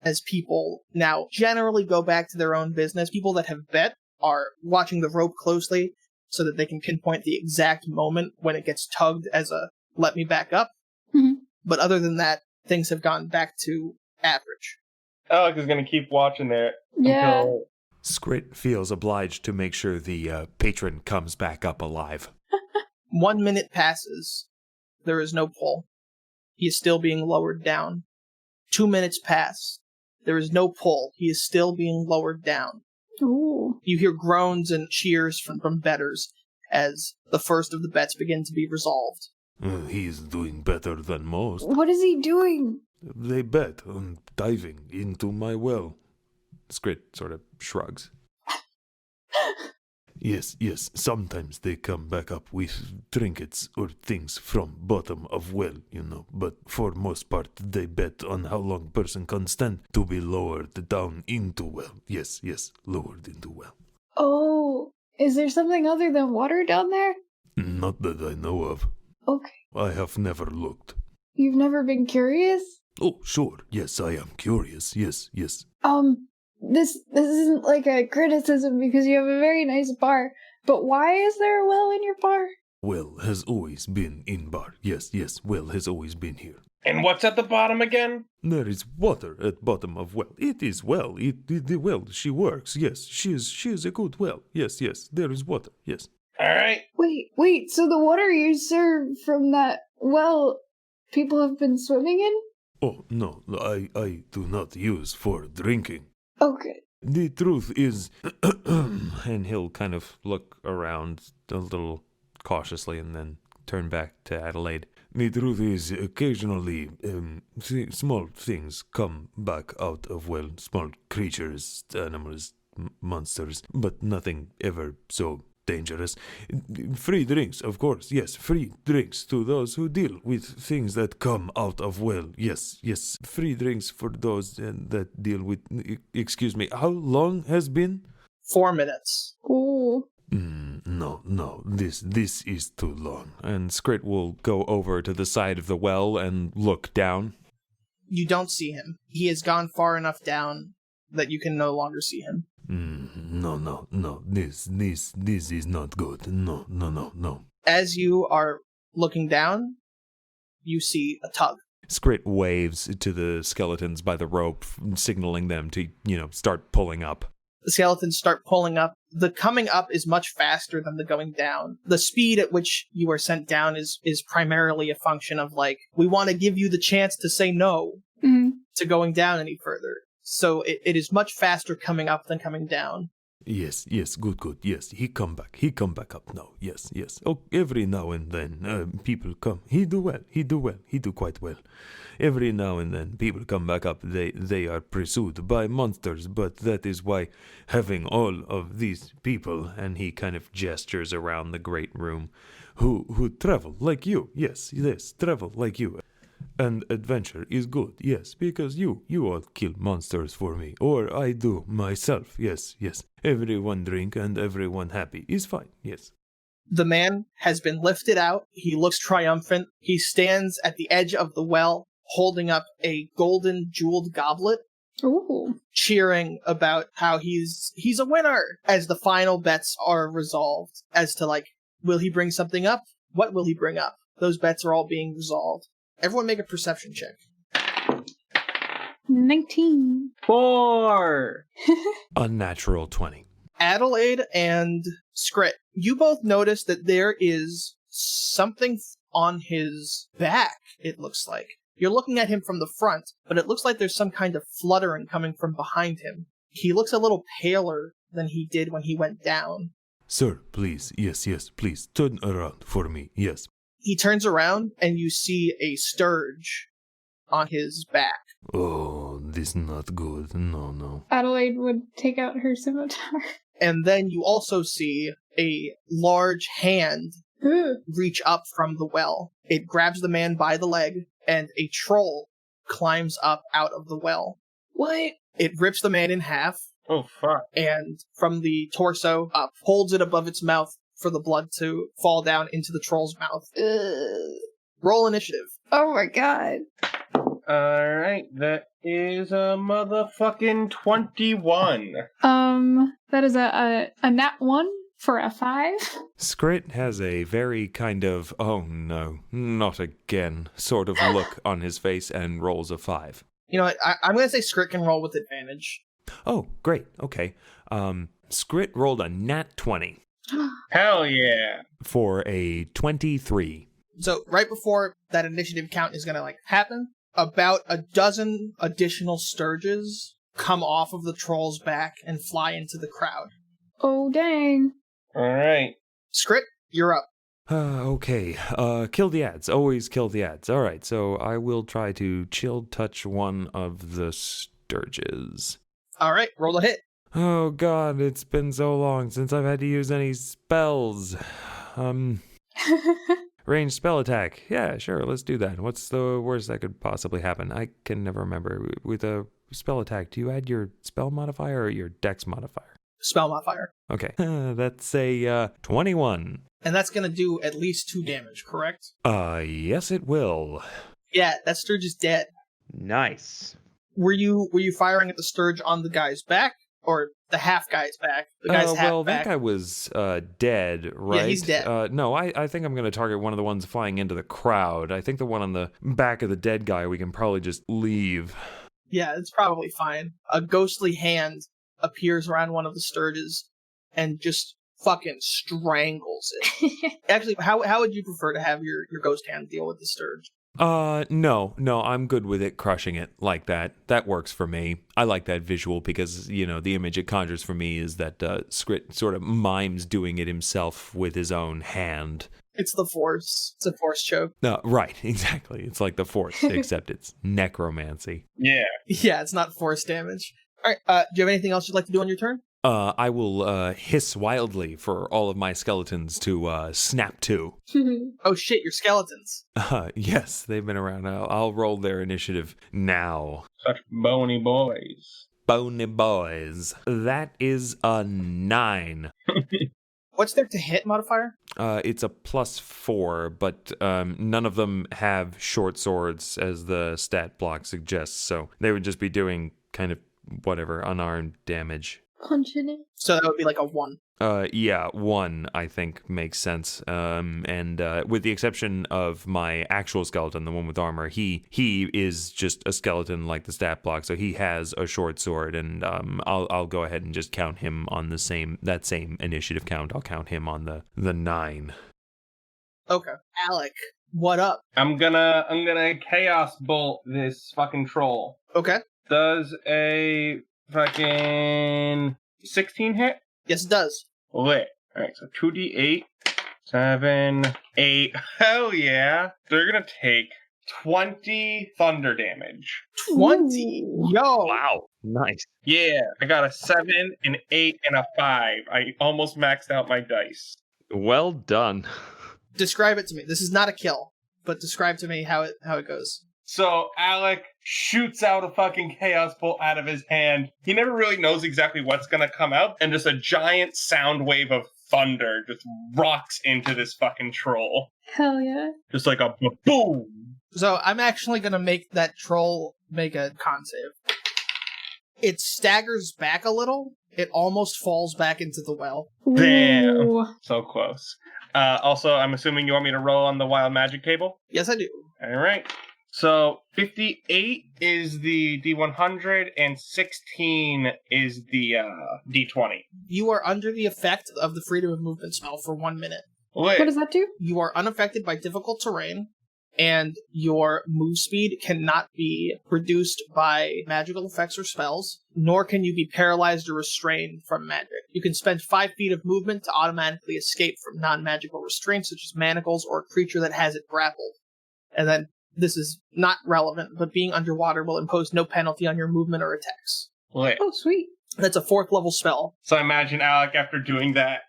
as people now generally go back to their own business. People that have bet are watching the rope closely so that they can pinpoint the exact moment when it gets tugged as a let me back up. Mm-hmm. But other than that, things have gone back to average. Alec is going to keep watching there. Yeah. Until... Scrit feels obliged to make sure the patron comes back up alive. 1 minute passes. There is no pull. He is still being lowered down. 2 minutes pass. There is no pull. He is still being lowered down. Ooh. You hear groans and cheers from bettors as the first of the bets begin to be resolved. He's doing better than most. What is he doing? They bet on diving into my well. Scrit sort of shrugs. Yes, sometimes they come back up with trinkets or things from bottom of well, but for most part they bet on how long person can stand to be lowered down into well. Yes, lowered into well. Oh, is there something other than water down there? Not that I know of. Okay. I have never looked. You've never been curious? Oh, sure. Yes, I am curious. Yes. This isn't like a criticism because you have a very nice bar, but why is there a well in your bar? Well has always been in bar. Yes, well has always been here. And what's at the bottom again? There is water at bottom of well. It is well. The well, she works. Yes, she is a good well. Yes, there is water. Yes. All right. Wait, so the water you serve from that well, people have been swimming in? Oh, no, I do not use for drinking. Okay. The truth is, and he'll kind of look around a little cautiously and then turn back to Adelaide. The truth is, occasionally, small things come back out of well, small creatures, animals, monsters, but nothing ever so dangerous. Free drinks, of course, yes, free drinks to those who deal with things that come out of well, yes, free drinks for those that deal with, excuse me, how long has been? 4 minutes. Ooh. No, this is too long. And Scrit will go over to the side of the well and look down. You don't see him. He has gone far enough down that you can no longer see him. No, this is not good. No. As you are looking down, you see a tug. Scrit waves to the skeletons by the rope, signaling them to, start pulling up. The skeletons start pulling up. The coming up is much faster than the going down. The speed at which you are sent down is primarily a function of, we want to give you the chance to say no to going down any further. So it is much faster coming up than coming down. Yes, good. Yes, he come back up now. Yes. Oh, every now and then, people come. He do quite well. Every now and then, people come back up. They are pursued by monsters, but that is why having all of these people, and he kind of gestures around the great room, who travel like you. Yes, travel like you. And adventure is good, yes, because you all kill monsters for me, or I do myself, yes. Everyone drink and everyone happy is fine, yes. The man has been lifted out. He looks triumphant. He stands at the edge of the well, holding up a golden jeweled goblet, Ooh. cheering about how he's a winner, as the final bets are resolved as to, will he bring something up? What will he bring up? Those bets are all being resolved. Everyone make a perception check. 19. 4. Unnatural 20. Adelaide and Scrit, you both notice that there is something on his back, it looks like. You're looking at him from the front, but it looks like there's some kind of fluttering coming from behind him. He looks a little paler than he did when he went down. Sir, please, yes, please, turn around for me, yes. He turns around, and you see a scourge on his back. Oh, this not good. No. Adelaide would take out her scimitar. And then you also see a large hand reach up from the well. It grabs the man by the leg, and a troll climbs up out of the well. What? It rips the man in half. Oh, fuck. And from the torso up, holds it above its mouth for the blood to fall down into the troll's mouth. Roll initiative. Oh my god. Alright, that is a motherfucking 21. That is a nat 1 for a 5. Scrit has a very kind of, oh no, not again, sort of look on his face and rolls a 5. You know what? I'm going to say Scrit can roll with advantage. Oh, great. Okay. Scrit rolled a nat 20 Hell yeah. for a 23. So right before that initiative count is going to happen, about a dozen additional Sturges come off of the troll's back and fly into the crowd. Oh, dang. All right. Scrit, you're up. Okay. Kill the ads. Always kill the ads. All right. So I will try to chill touch one of the Sturges. All right, roll a hit. Oh God, it's been so long since I've had to use any spells. Ranged spell attack. Yeah, sure, let's do that. What's the worst that could possibly happen? I can never remember. With a spell attack, do you add your spell modifier or your dex modifier? Spell modifier. Okay. That's a 21. And that's going to do at least 2 damage, correct? Yes it will. Yeah, that Sturge is dead. Nice. Were you firing at the Sturge on the guy's back? Or the half guy's back? The guy's half well, back? that guy was dead, right? Yeah, he's dead. No, I think I'm going to target one of the ones flying into the crowd. I think the one on the back of the dead guy we can probably just leave. Yeah, it's probably fine. A ghostly hand appears around one of the Sturges and just fucking strangles it. Actually, how would you prefer to have your ghost hand deal with the Sturge? No, I'm good with it crushing it like that. That works for me. I like that visual because, the image it conjures for me is that Scrit sort of mimes doing it himself with his own hand. It's the Force. It's a Force choke. No, right, exactly. It's like the Force, except it's necromancy. Yeah. Yeah, it's not Force damage. All right, do you have anything else you'd like to do on your turn? I will hiss wildly for all of my skeletons to snap to. Oh shit, your skeletons. Yes, they've been around. I'll roll their initiative now. Such bony boys. Bony boys. That is a 9. What's their to hit modifier? It's a +4, but none of them have short swords as the stat block suggests, so they would just be doing kind of whatever unarmed damage. Punching it. So that would be like a 1. Yeah, 1 I think makes sense. And with the exception of my actual skeleton, the one with armor, he is just a skeleton like the stat block, so he has a short sword, and I'll go ahead and just count him on that same initiative count. I'll count him on the 9. Okay. Alec, what up? I'm gonna chaos bolt this fucking troll. Okay. Does a fucking 16 hit? Yes, it does. Lit. Alright, so 2d8, 7, 8. Hell yeah. They're gonna take 20 thunder damage. 20. Yo. Wow. Nice. Yeah, I got a 7, an 8, and a 5. I almost maxed out my dice. Well done. Describe it to me. This is not a kill, but describe to me how it goes. So Alec shoots out a fucking chaos bolt out of his hand. He never really knows exactly what's gonna come out, and just a giant sound wave of thunder just rocks into this fucking troll. Hell yeah. Just like a boom. So I'm actually going to make that troll make a con save. It staggers back a little. It almost falls back into the well. Damn. Ooh. So close. Also, I'm assuming you want me to roll on the wild magic table? Yes, I do. All right. So 58 is the D100 and 16 is the D20. You are under the effect of the freedom of movement spell for 1 minute. Lit. What does that do? You are unaffected by difficult terrain, and your move speed cannot be reduced by magical effects or spells, nor can you be paralyzed or restrained from magic. You can spend 5 feet of movement to automatically escape from non-magical restraints, such as manacles or a creature that has it grappled. And then, this is not relevant, but being underwater will impose no penalty on your movement or attacks. Lit. Oh, sweet. That's a 4th level spell. So I imagine Alec, after doing that,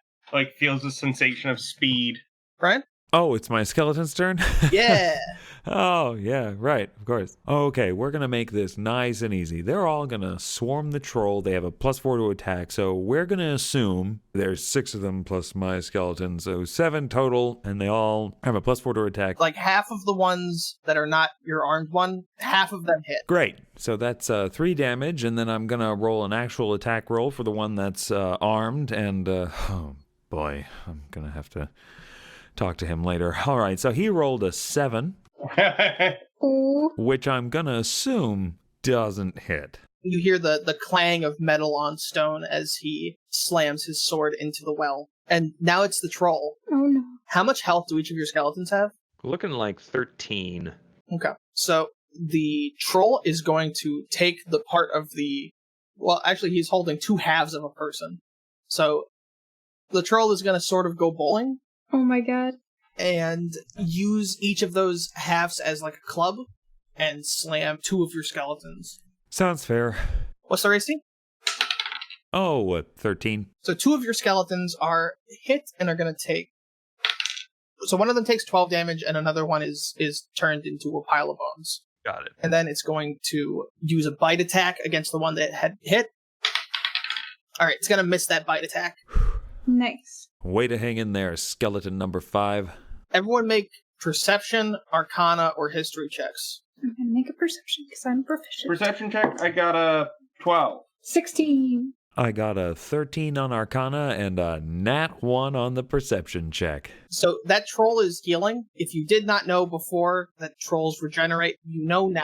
feels a sensation of speed. Brian? Oh, it's my skeleton's turn? Yeah. Oh, yeah, right, of course. Okay, we're going to make this nice and easy. They're all going to swarm the troll. They have a +4 to attack, so we're going to assume there's 6 of them plus my skeleton, so 7 total, and they all have a +4 to attack. Like half of the ones that are not your armed one, half of them hit. Great. So that's 3 damage, and then I'm going to roll an actual attack roll for the one that's armed, and, oh boy, I'm going to have to talk to him later. All right, so he rolled a 7. Ooh. Which I'm gonna assume doesn't hit. You hear the clang of metal on stone as he slams his sword into the well. And now it's the troll. Oh no. How much health do each of your skeletons have? Looking like 13. Okay. So the troll is going to take the part of the... Well, actually, he's holding two halves of a person. So the troll is going to sort of go bowling Oh my god. and use each of those halves as like a club and slam two of your skeletons. Sounds fair. What's the AC? Oh, 13. So two of your skeletons are hit and are going to take... So one of them takes 12 damage and another one is turned into a pile of bones. Got it. And then it's going to use a bite attack against the one that had hit. Alright, it's going to miss that bite attack. Nice. Way to hang in there, skeleton number 5. Everyone make perception, arcana, or history checks. I'm gonna make a perception because I'm proficient. Perception check, I got a 12. 16. I got a 13 on Arcana and a nat 1 on the perception check. So that troll is healing. If you did not know before that trolls regenerate, you know now.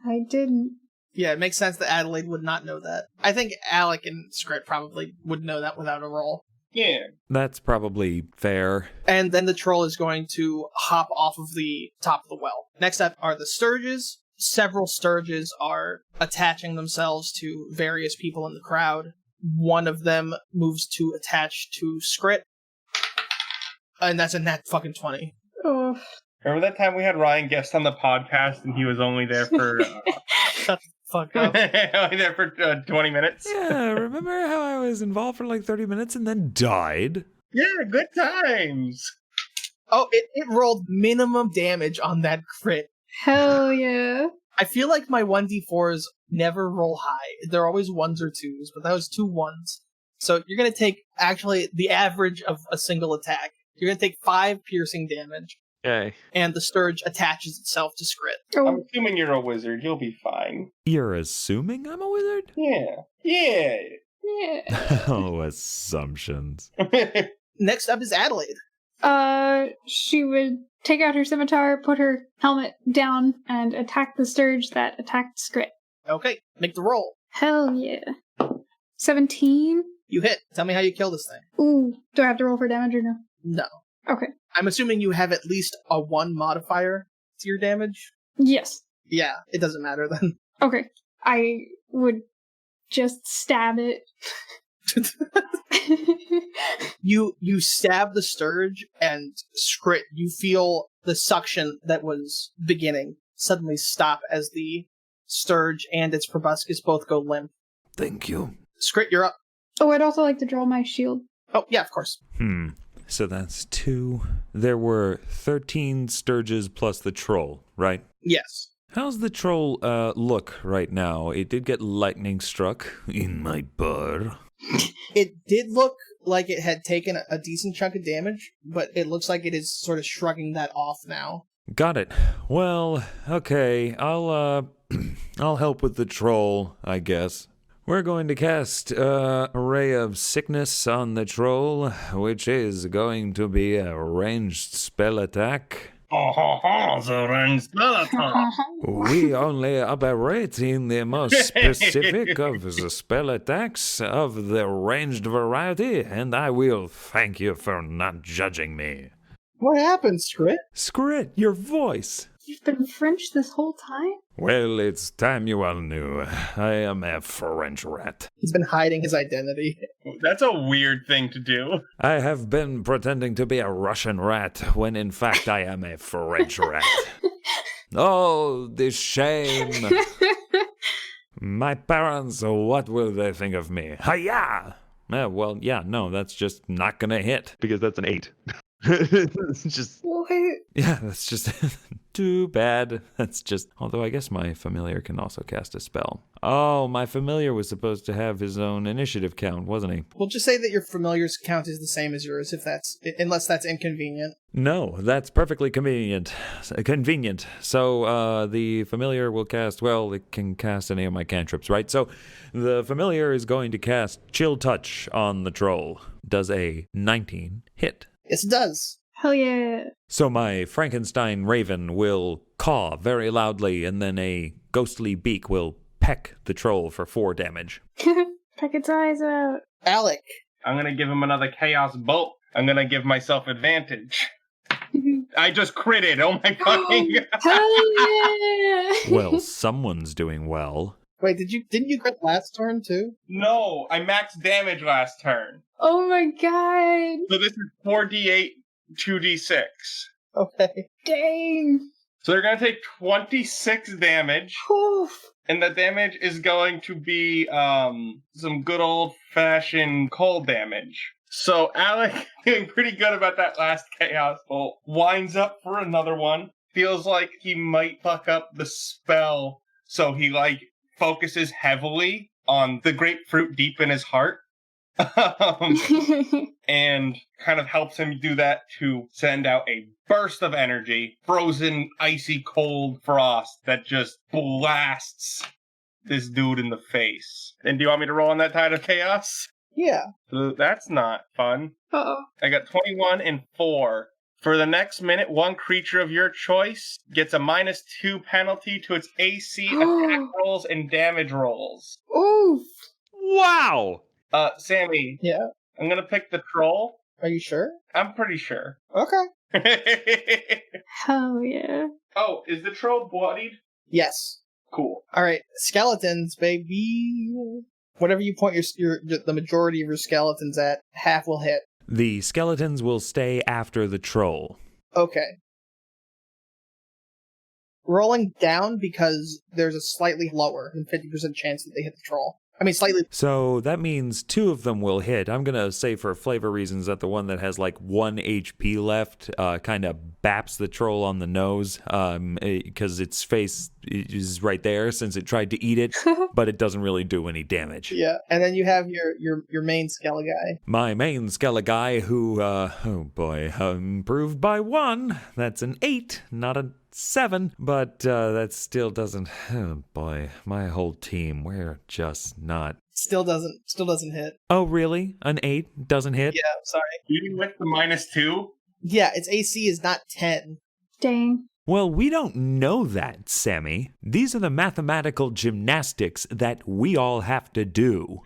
I didn't. Yeah, it makes sense that Adelaide would not know that. I think Alec and Script probably would know that without a roll. Yeah. That's probably fair. And then the troll is going to hop off of the top of the well. Next up are the Sturges. Several Sturges are attaching themselves to various people in the crowd. One of them moves to attach to Scrit. And that's a nat fucking 20. Oh. Remember that time we had Ryan guest on the podcast and he was only there for Shut the fuck up. only there for 20 minutes? Yeah, remember how I was involved for like 30 minutes and then died? Yeah, good times. Oh, it rolled minimum damage on that crit. Hell yeah. I feel like my 1d4s never roll high. They're always 1s or 2s, but that was 2 1s. So you're going to take, actually, the average of a single attack. You're going to take 5 piercing damage, Okay. and the Sturge attaches itself to Scrit. I'm Oh, assuming you're a wizard. You'll be fine. You're assuming I'm a wizard? Yeah. Yeah. yeah. Oh, assumptions. Next up is Adelaide. She would take out her scimitar, put her helmet down, and attack the Sturge that attacked Scrit. Okay, make the roll. Hell yeah. 17? You hit. Tell me how you kill this thing. Ooh. Do I have to roll for damage or no? No. Okay. I'm assuming you have at least a 1 modifier to your damage. Yes. Yeah, it doesn't matter then. Okay. I would just stab it. You stab the Sturge, and Scrit, you feel the suction that was beginning suddenly stop as the Sturge and its proboscis both go limp. Thank you. Scrit, you're up. Oh, I'd also like to draw my shield. Oh, yeah, of course. So that's 2. There were 13 Sturges plus the troll, right? Yes. How's the troll look right now? It did get lightning struck in my bar. It did look like it had taken a decent chunk of damage, but it looks like it is sort of shrugging that off now. Got it. Well, okay. I'll help with the troll, I guess. We're going to cast a ray of sickness on the troll, which is going to be a ranged spell attack. The ranged spell attack. We only operate in the most specific of the spell attacks of the ranged variety, and I will thank you for not judging me. What happened, Scrit? Scrit, your voice! You've been French this whole time? Well, it's time you all knew. I am a French rat. He's been hiding his identity. That's a weird thing to do. I have been pretending to be a Russian rat when in fact I am a French rat. Oh, the shame. My parents, what will they think of me? Hiya! Well, yeah, no, that's just not gonna hit. Because that's an 8. It's just What? Yeah, that's just too bad. That's just... Although I guess my familiar can also cast a spell. Oh, my familiar was supposed to have his own initiative count, wasn't he? We'll just say that your familiar's count is the same as yours, unless that's inconvenient. No, that's perfectly convenient. So, the familiar will cast... Well, it can cast any of my cantrips, right? So, the familiar is going to cast Chill Touch on the troll. Does a 19 hit? Yes, it does. Hell yeah. So my Frankenstein raven will caw very loudly, and then a ghostly beak will peck the troll for 4 damage. Peck its eyes out. Alec. I'm gonna give him another chaos bolt. I'm gonna give myself advantage. I just critted. Oh my fucking god. Hell yeah. Well, someone's doing well. Wait, didn't you crit last turn too? No, I maxed damage last turn. Oh my god. So this is 4d8, 2d6. Okay. Dang. So they're gonna take 26 damage. Oof. And the damage is going to be some good old-fashioned cold damage. So Alec, feeling pretty good about that last Chaos Bolt, winds up for another one. Feels like he might fuck up the spell, so he, focuses heavily on the grapefruit deep in his heart. And kind of helps him do that to send out a burst of energy, frozen, icy cold frost that just blasts this dude in the face. And do you want me to roll on that Tide of Chaos? Yeah. That's not fun. Uh-oh. I got 21 and 4. For the next minute, one creature of your choice gets a -2 penalty to its AC attack rolls and damage rolls. Oof. Wow! Sammy. Yeah. I'm gonna pick the troll. Are you sure? I'm pretty sure. Okay. Hell yeah. Oh, is the troll bloodied? Yes. Cool. All right. Skeletons, baby. Whatever you point the majority of your skeletons at, half will hit. The skeletons will stay after the troll. Okay. Rolling down because there's a slightly lower than 50% chance that they hit the troll. I mean, slightly. So that means 2 of them will hit. I'm going to say for flavor reasons that the one that has 1 HP left kind of baps the troll on the nose because its face is right there since it tried to eat it, but it doesn't really do any damage. Yeah. And then you have your main skele guy. My main skele guy who, improved by 1. That's an 8, not a 7, but that still doesn't. Oh boy, my whole team, we're just not. Still doesn't hit. Oh really? An 8 doesn't hit? Yeah, sorry. Even with the -2? Yeah, its AC is not 10. Dang. Well, we don't know that, Sammy. These are the mathematical gymnastics that we all have to do.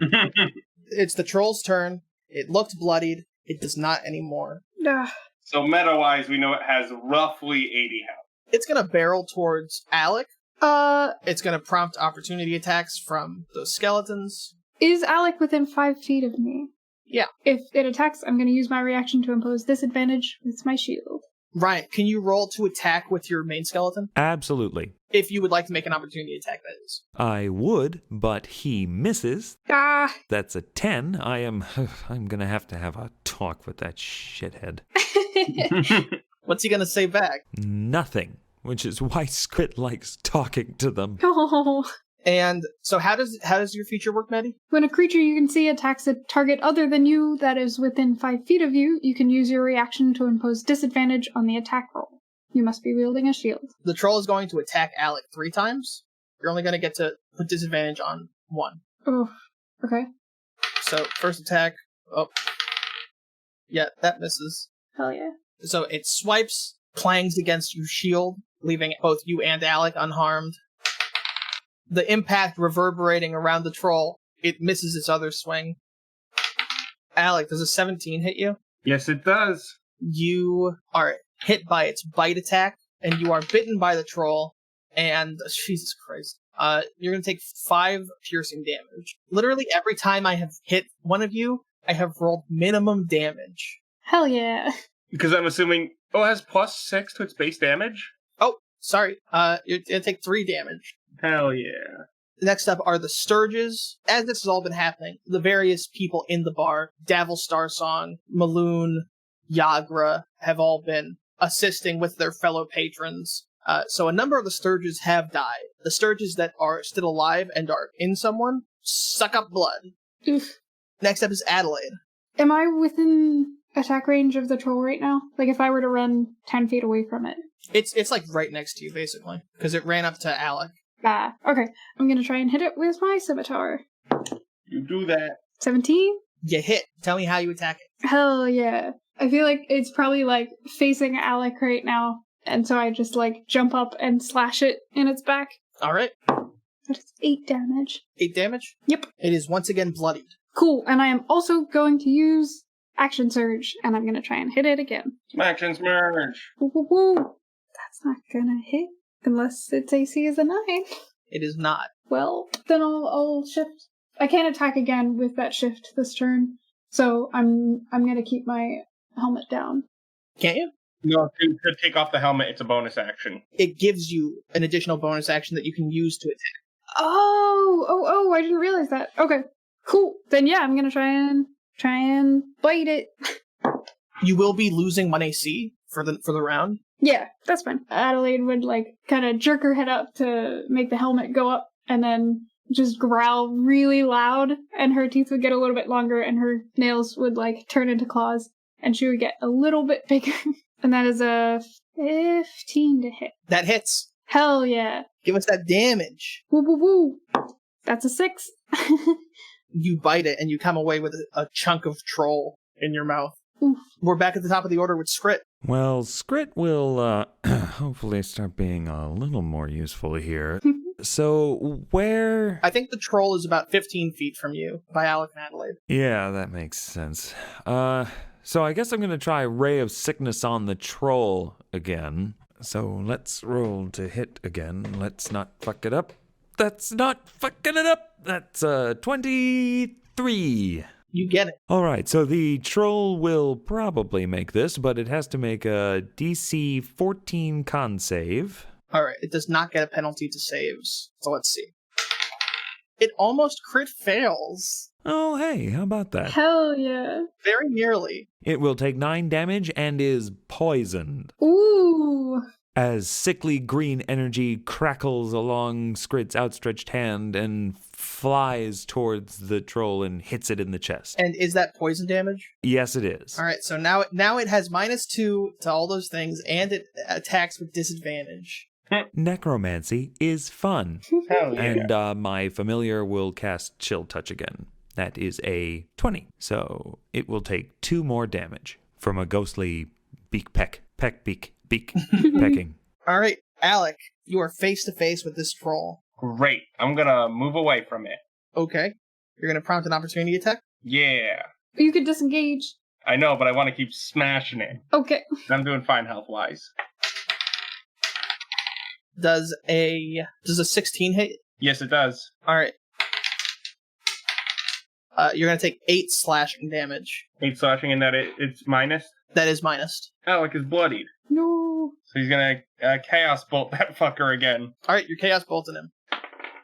It's the troll's turn. It looked bloodied. It does not anymore. Ugh. So meta-wise, we know it has roughly 80 health. It's gonna barrel towards Alec. It's gonna prompt opportunity attacks from those skeletons. Is Alec within 5 feet of me? Yeah. If it attacks, I'm going to use my reaction to impose disadvantage with my shield. Ryan, can you roll to attack with your main skeleton? Absolutely. If you would like to make an opportunity attack, that is. I would, but he misses. Ah! That's a 10. I'm gonna have a talk with that shithead. What's he gonna say back? Nothing, which is why Squid likes talking to them. Oh. And so how does your feature work, Maddie? When a creature you can see attacks a target other than you that is within 5 feet of you, you can use your reaction to impose disadvantage on the attack roll. You must be wielding a shield. The troll is going to attack Alec 3 times. You're only going to get to put disadvantage on 1. Oh, okay. So, first attack. Oh. Yeah, that misses. Hell yeah. So it swipes, clangs against your shield, leaving both you and Alec unharmed. The impact reverberating around the troll, it misses its other swing. Alec, does a 17 hit you? Yes, it does. You are hit by its bite attack, and you are bitten by the troll, and Jesus Christ. You're going to take 5 piercing damage. Literally every time I have hit one of you, I have rolled minimum damage. Hell yeah. Because I'm assuming, it has +6 to its base damage? Oh, sorry. You're going to take 3 damage. Hell yeah. Next up are the Sturges. As this has all been happening, the various people in the bar, Davil Starsong, Maloon, Yagra, have all been assisting with their fellow patrons. So a number of the Sturges have died. The Sturges that are still alive and are in someone suck up blood. Oof. Next up is Adelaide. Am I within attack range of the troll right now? Like if I were to run 10 feet away from it? It's like right next to you, basically, because it ran up to Alec. Ah, okay. I'm gonna try and hit it with my scimitar. You do that. 17? You hit. Tell me how you attack it. Hell yeah. I feel like it's probably like facing Alec right now. And so I just like jump up and slash it in its back. All right. That is 8 damage. 8 damage? Yep. It is once again bloodied. Cool. And I am also going to use Action Surge, and I'm going to try and hit it again. Actions merge. Woo, woo, woo. That's not going to hit unless its AC is a 9. It is not. Well, then I'll shift. I can't attack again with that shift this turn, so I'm going to keep my helmet down. Can't you? No, to take off the helmet, it's a bonus action. It gives you an additional bonus action that you can use to attack. Oh, I didn't realize that. Okay, cool. Then yeah, I'm gonna try and bite it. You will be losing 1 AC for the round. Yeah, that's fine. Adelaide would like kind of jerk her head up to make the helmet go up, and then just growl really loud, and her teeth would get a little bit longer, and her nails would like turn into claws, and she would get a little bit bigger. And that is a 15 to hit. That hits. Hell yeah. Give us that damage. Woo woo woo. That's a 6. You bite it, and you come away with a chunk of troll in your mouth. Oof. We're back at the top of the order with Scrit. Well, Scrit will hopefully start being a little more useful here. So, where... I think the troll is about 15 feet from you, by Alec and Adelaide. Yeah, that makes sense. So I guess I'm going to try Ray of Sickness on the troll again. So let's roll to hit again. Let's not fuck it up. That's not fucking it up. That's 23. You get it. All right, so the troll will probably make this, but it has to make a DC 14 con save. All right, it does not get a penalty to saves. So let's see. It almost crit fails. Oh, hey, how about that? Hell yeah. Very nearly. It will take 9 damage and is poisoned. Ooh. As sickly green energy crackles along Scrit's outstretched hand and flies towards the troll and hits it in the chest. And is that poison damage? Yes, it is. All right, so now it has -2 to all those things, and it attacks with disadvantage. Necromancy is fun. Hell yeah. And my familiar will cast Chill Touch again. That is a 20. So it will take 2 more damage from a ghostly beak beak pecking. All right, Alec, you are face to face with this troll. Great. I'm gonna move away from it. Okay. You're going to prompt an opportunity attack? Yeah. You could disengage. I know, but I want to keep smashing it. Okay. I'm doing fine health-wise. Does a 16 hit? Yes, it does. All right. You're going to take 8 slashing damage. 8 slashing, and that it's minus. That is minus. Alec is bloodied. No. So he's gonna Chaos Bolt that fucker again. All right, you're Chaos Bolting him.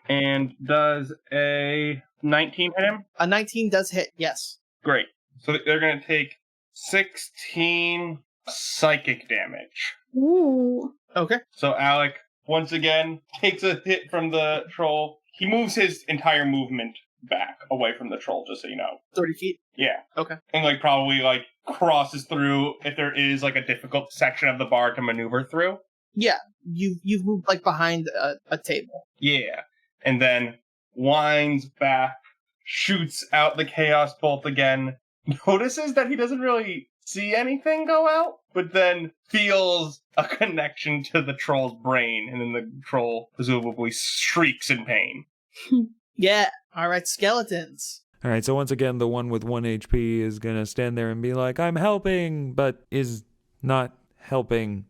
And does a 19 hit him? A 19 does hit, yes. Great. So they're gonna take 16 psychic damage. Ooh. Okay. So Alec, once again, takes a hit from the troll. He moves his entire movement back away from the troll, just so you know. 30 feet? Yeah. Okay. And probably crosses through if there is a difficult section of the bar to maneuver through. Yeah. You've moved behind a table. Yeah. And then winds back, shoots out the Chaos Bolt again, notices that he doesn't really see anything go out, but then feels a connection to the troll's brain, and then the troll presumably shrieks in pain. Yeah. All right, skeletons. All right, so once again, the one with 1 HP is going to stand there and be like, I'm helping, but is not helping.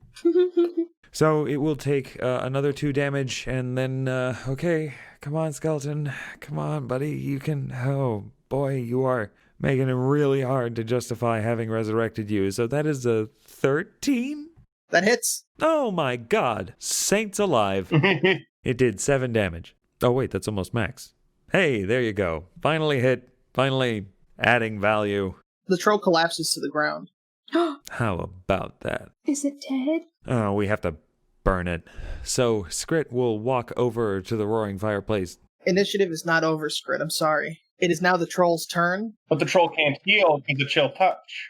So it will take another 2 damage, and then, okay, come on, skeleton. Come on, buddy, you can... Oh, boy, you are making it really hard to justify having resurrected you. So that is a 13? That hits. Oh, my God. Saints alive. It did 7 damage. Oh, wait, that's almost max. Hey, there you go. Finally hit. Finally adding value. The troll collapses to the ground. How about that? Is it dead? Oh, we have to burn it. So, Scrit will walk over to the roaring fireplace. Initiative is not over, Scrit. I'm sorry. It is now the troll's turn. But the troll can't heal because of Chill Touch.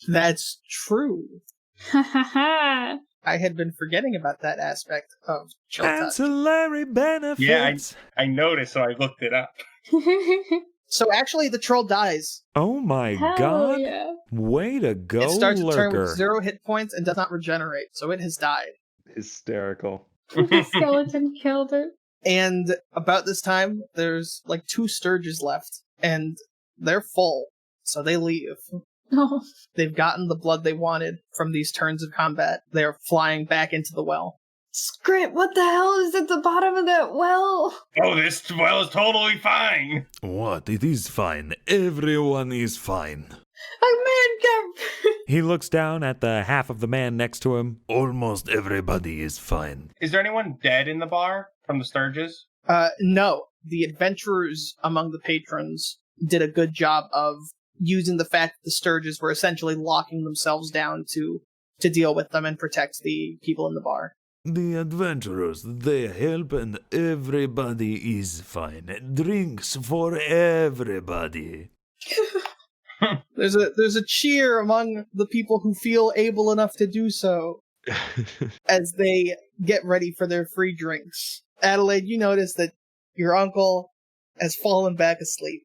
That's true. Ha ha ha. I had been forgetting about that aspect of Chill Touch. Ancillary benefits. Yeah, I noticed, so I looked it up. So actually, the troll dies. Oh my Hell god. yeah. Way to go, It starts to turn with Lurker. 0 hit points and does not regenerate, so it has died. Hysterical. The skeleton killed it. And about this time, there's like 2 Sturges left, and they're full, so they leave. Oh. They've gotten the blood they wanted from these turns of combat. They're flying back into the well. Scrit, what the hell is at the bottom of that well? Oh, this well is totally fine. What? It is fine. Everyone is fine. A man got... He looks down at the half of the man next to him. Almost everybody is fine. Is there anyone dead in the bar from the Sturges? No. The adventurers among the patrons did a good job of using the fact that the Sturges were essentially locking themselves down to deal with them and protect the people in the bar. The adventurers, they help and everybody is fine. Drinks for everybody. There's a cheer among the people who feel able enough to do so as they get ready for their free drinks. Adelaide, you notice that your uncle has fallen back asleep.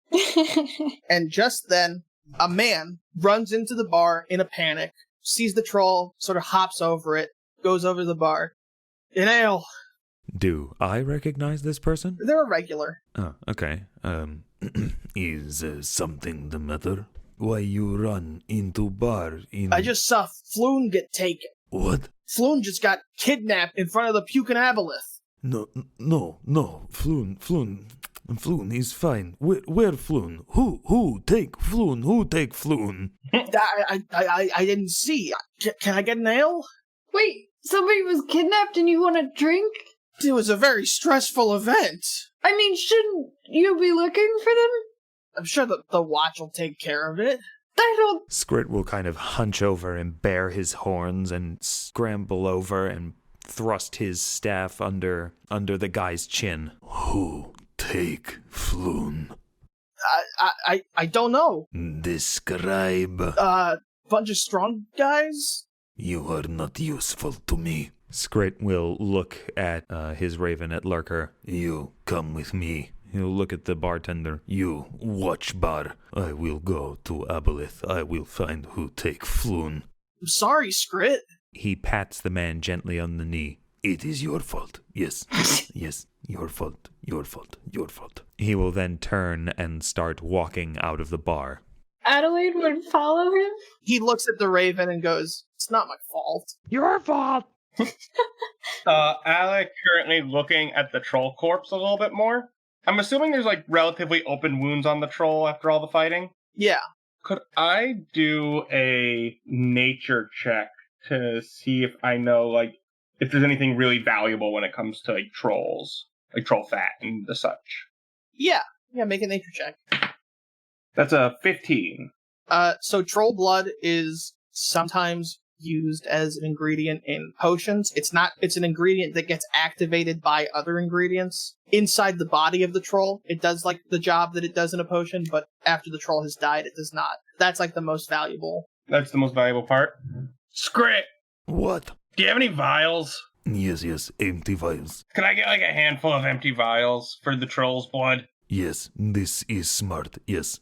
And just then, a man runs into the bar in a panic, sees the troll, sort of hops over it, goes over to the bar. An ale. Do I recognize this person? They're a regular. Oh, okay. Is something the matter? Why you run into bar in... I just saw Floon get taken. What? Floon just got kidnapped in front of the Pukin Aboleth. No. Floon is fine. Where Floon? Who take Floon? Who take Floon? I didn't see. Can I get an ale? Wait, somebody was kidnapped and you want a drink? It was a very stressful event. I mean, shouldn't you be looking for them? I'm sure the watch will take care of it. I don't... Scrit will kind of hunch over and bare his horns and scramble over and thrust his staff under the guy's chin. Who take Floon? I don't know. Describe. Bunch of strong guys? You are not useful to me. Scrit will look at his raven at Lurker. You come with me. He'll look at the bartender. You watch bar. I will go to Aboleth. I will find who take Floon. I'm sorry, Scrit. He pats the man gently on the knee. It is your fault. Yes. Yes. Your fault. Your fault. Your fault. He will then turn and start walking out of the bar. Adelaide would follow him? He looks at the raven and goes, "It's not my fault." Your fault. Alec currently looking at the troll corpse a little bit more. I'm assuming there's like relatively open wounds on the troll after all the fighting. Yeah. Could I do a nature check to see if I know like if there's anything really valuable when it comes to like trolls, like troll fat and the such? Yeah, make a nature check. That's a 15. So troll blood is sometimes used as an ingredient in potions. It's an ingredient that gets activated by other ingredients inside the body of the troll. It does like the job that it does in a potion, but after the troll has died, it does not. That's like the most valuable. That's the most valuable part. Scrit! What? Do you have any vials? Yes, empty vials. Can I get like a handful of empty vials for the troll's blood? Yes, this is smart, yes.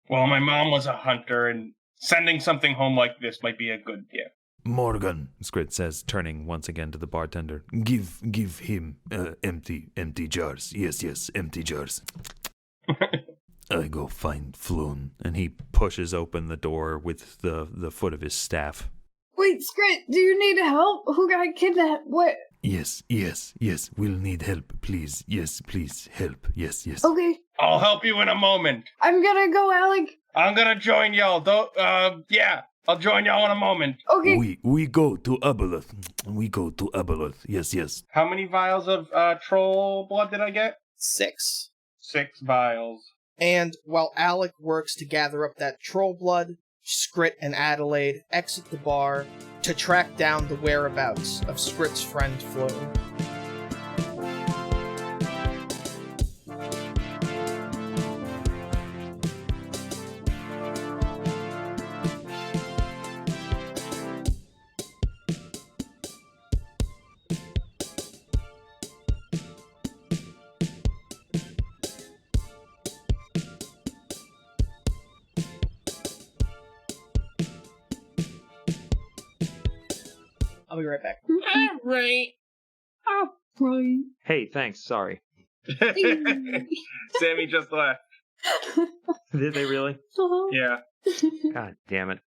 Well, my mom was a hunter, and sending something home like this might be a good gift. Morgan, Scrit says, turning once again to the bartender. Give him empty jars. Yes, empty jars. I go find Floon. And he pushes open the door with the foot of his staff. Wait, Scrit, do you need help? Who got kidnapped? What? Yes, we'll need help, please. Yes, please, help. Yes. Okay, I'll help you in a moment. I'm gonna go, Alec. I'm gonna join y'all. I'll join y'all in a moment. Okay. We go to Aboleth. Yes. How many vials of troll blood did I get? 6. 6 vials. And while Alec works to gather up that troll blood, Scrit and Adelaide exit the bar to track down the whereabouts of Scrit's friend Floon. I'll be right back. All right. Oh, right. Hey, thanks. Sorry. Sammy just left. Did they really? Uh-huh. Yeah. God damn it.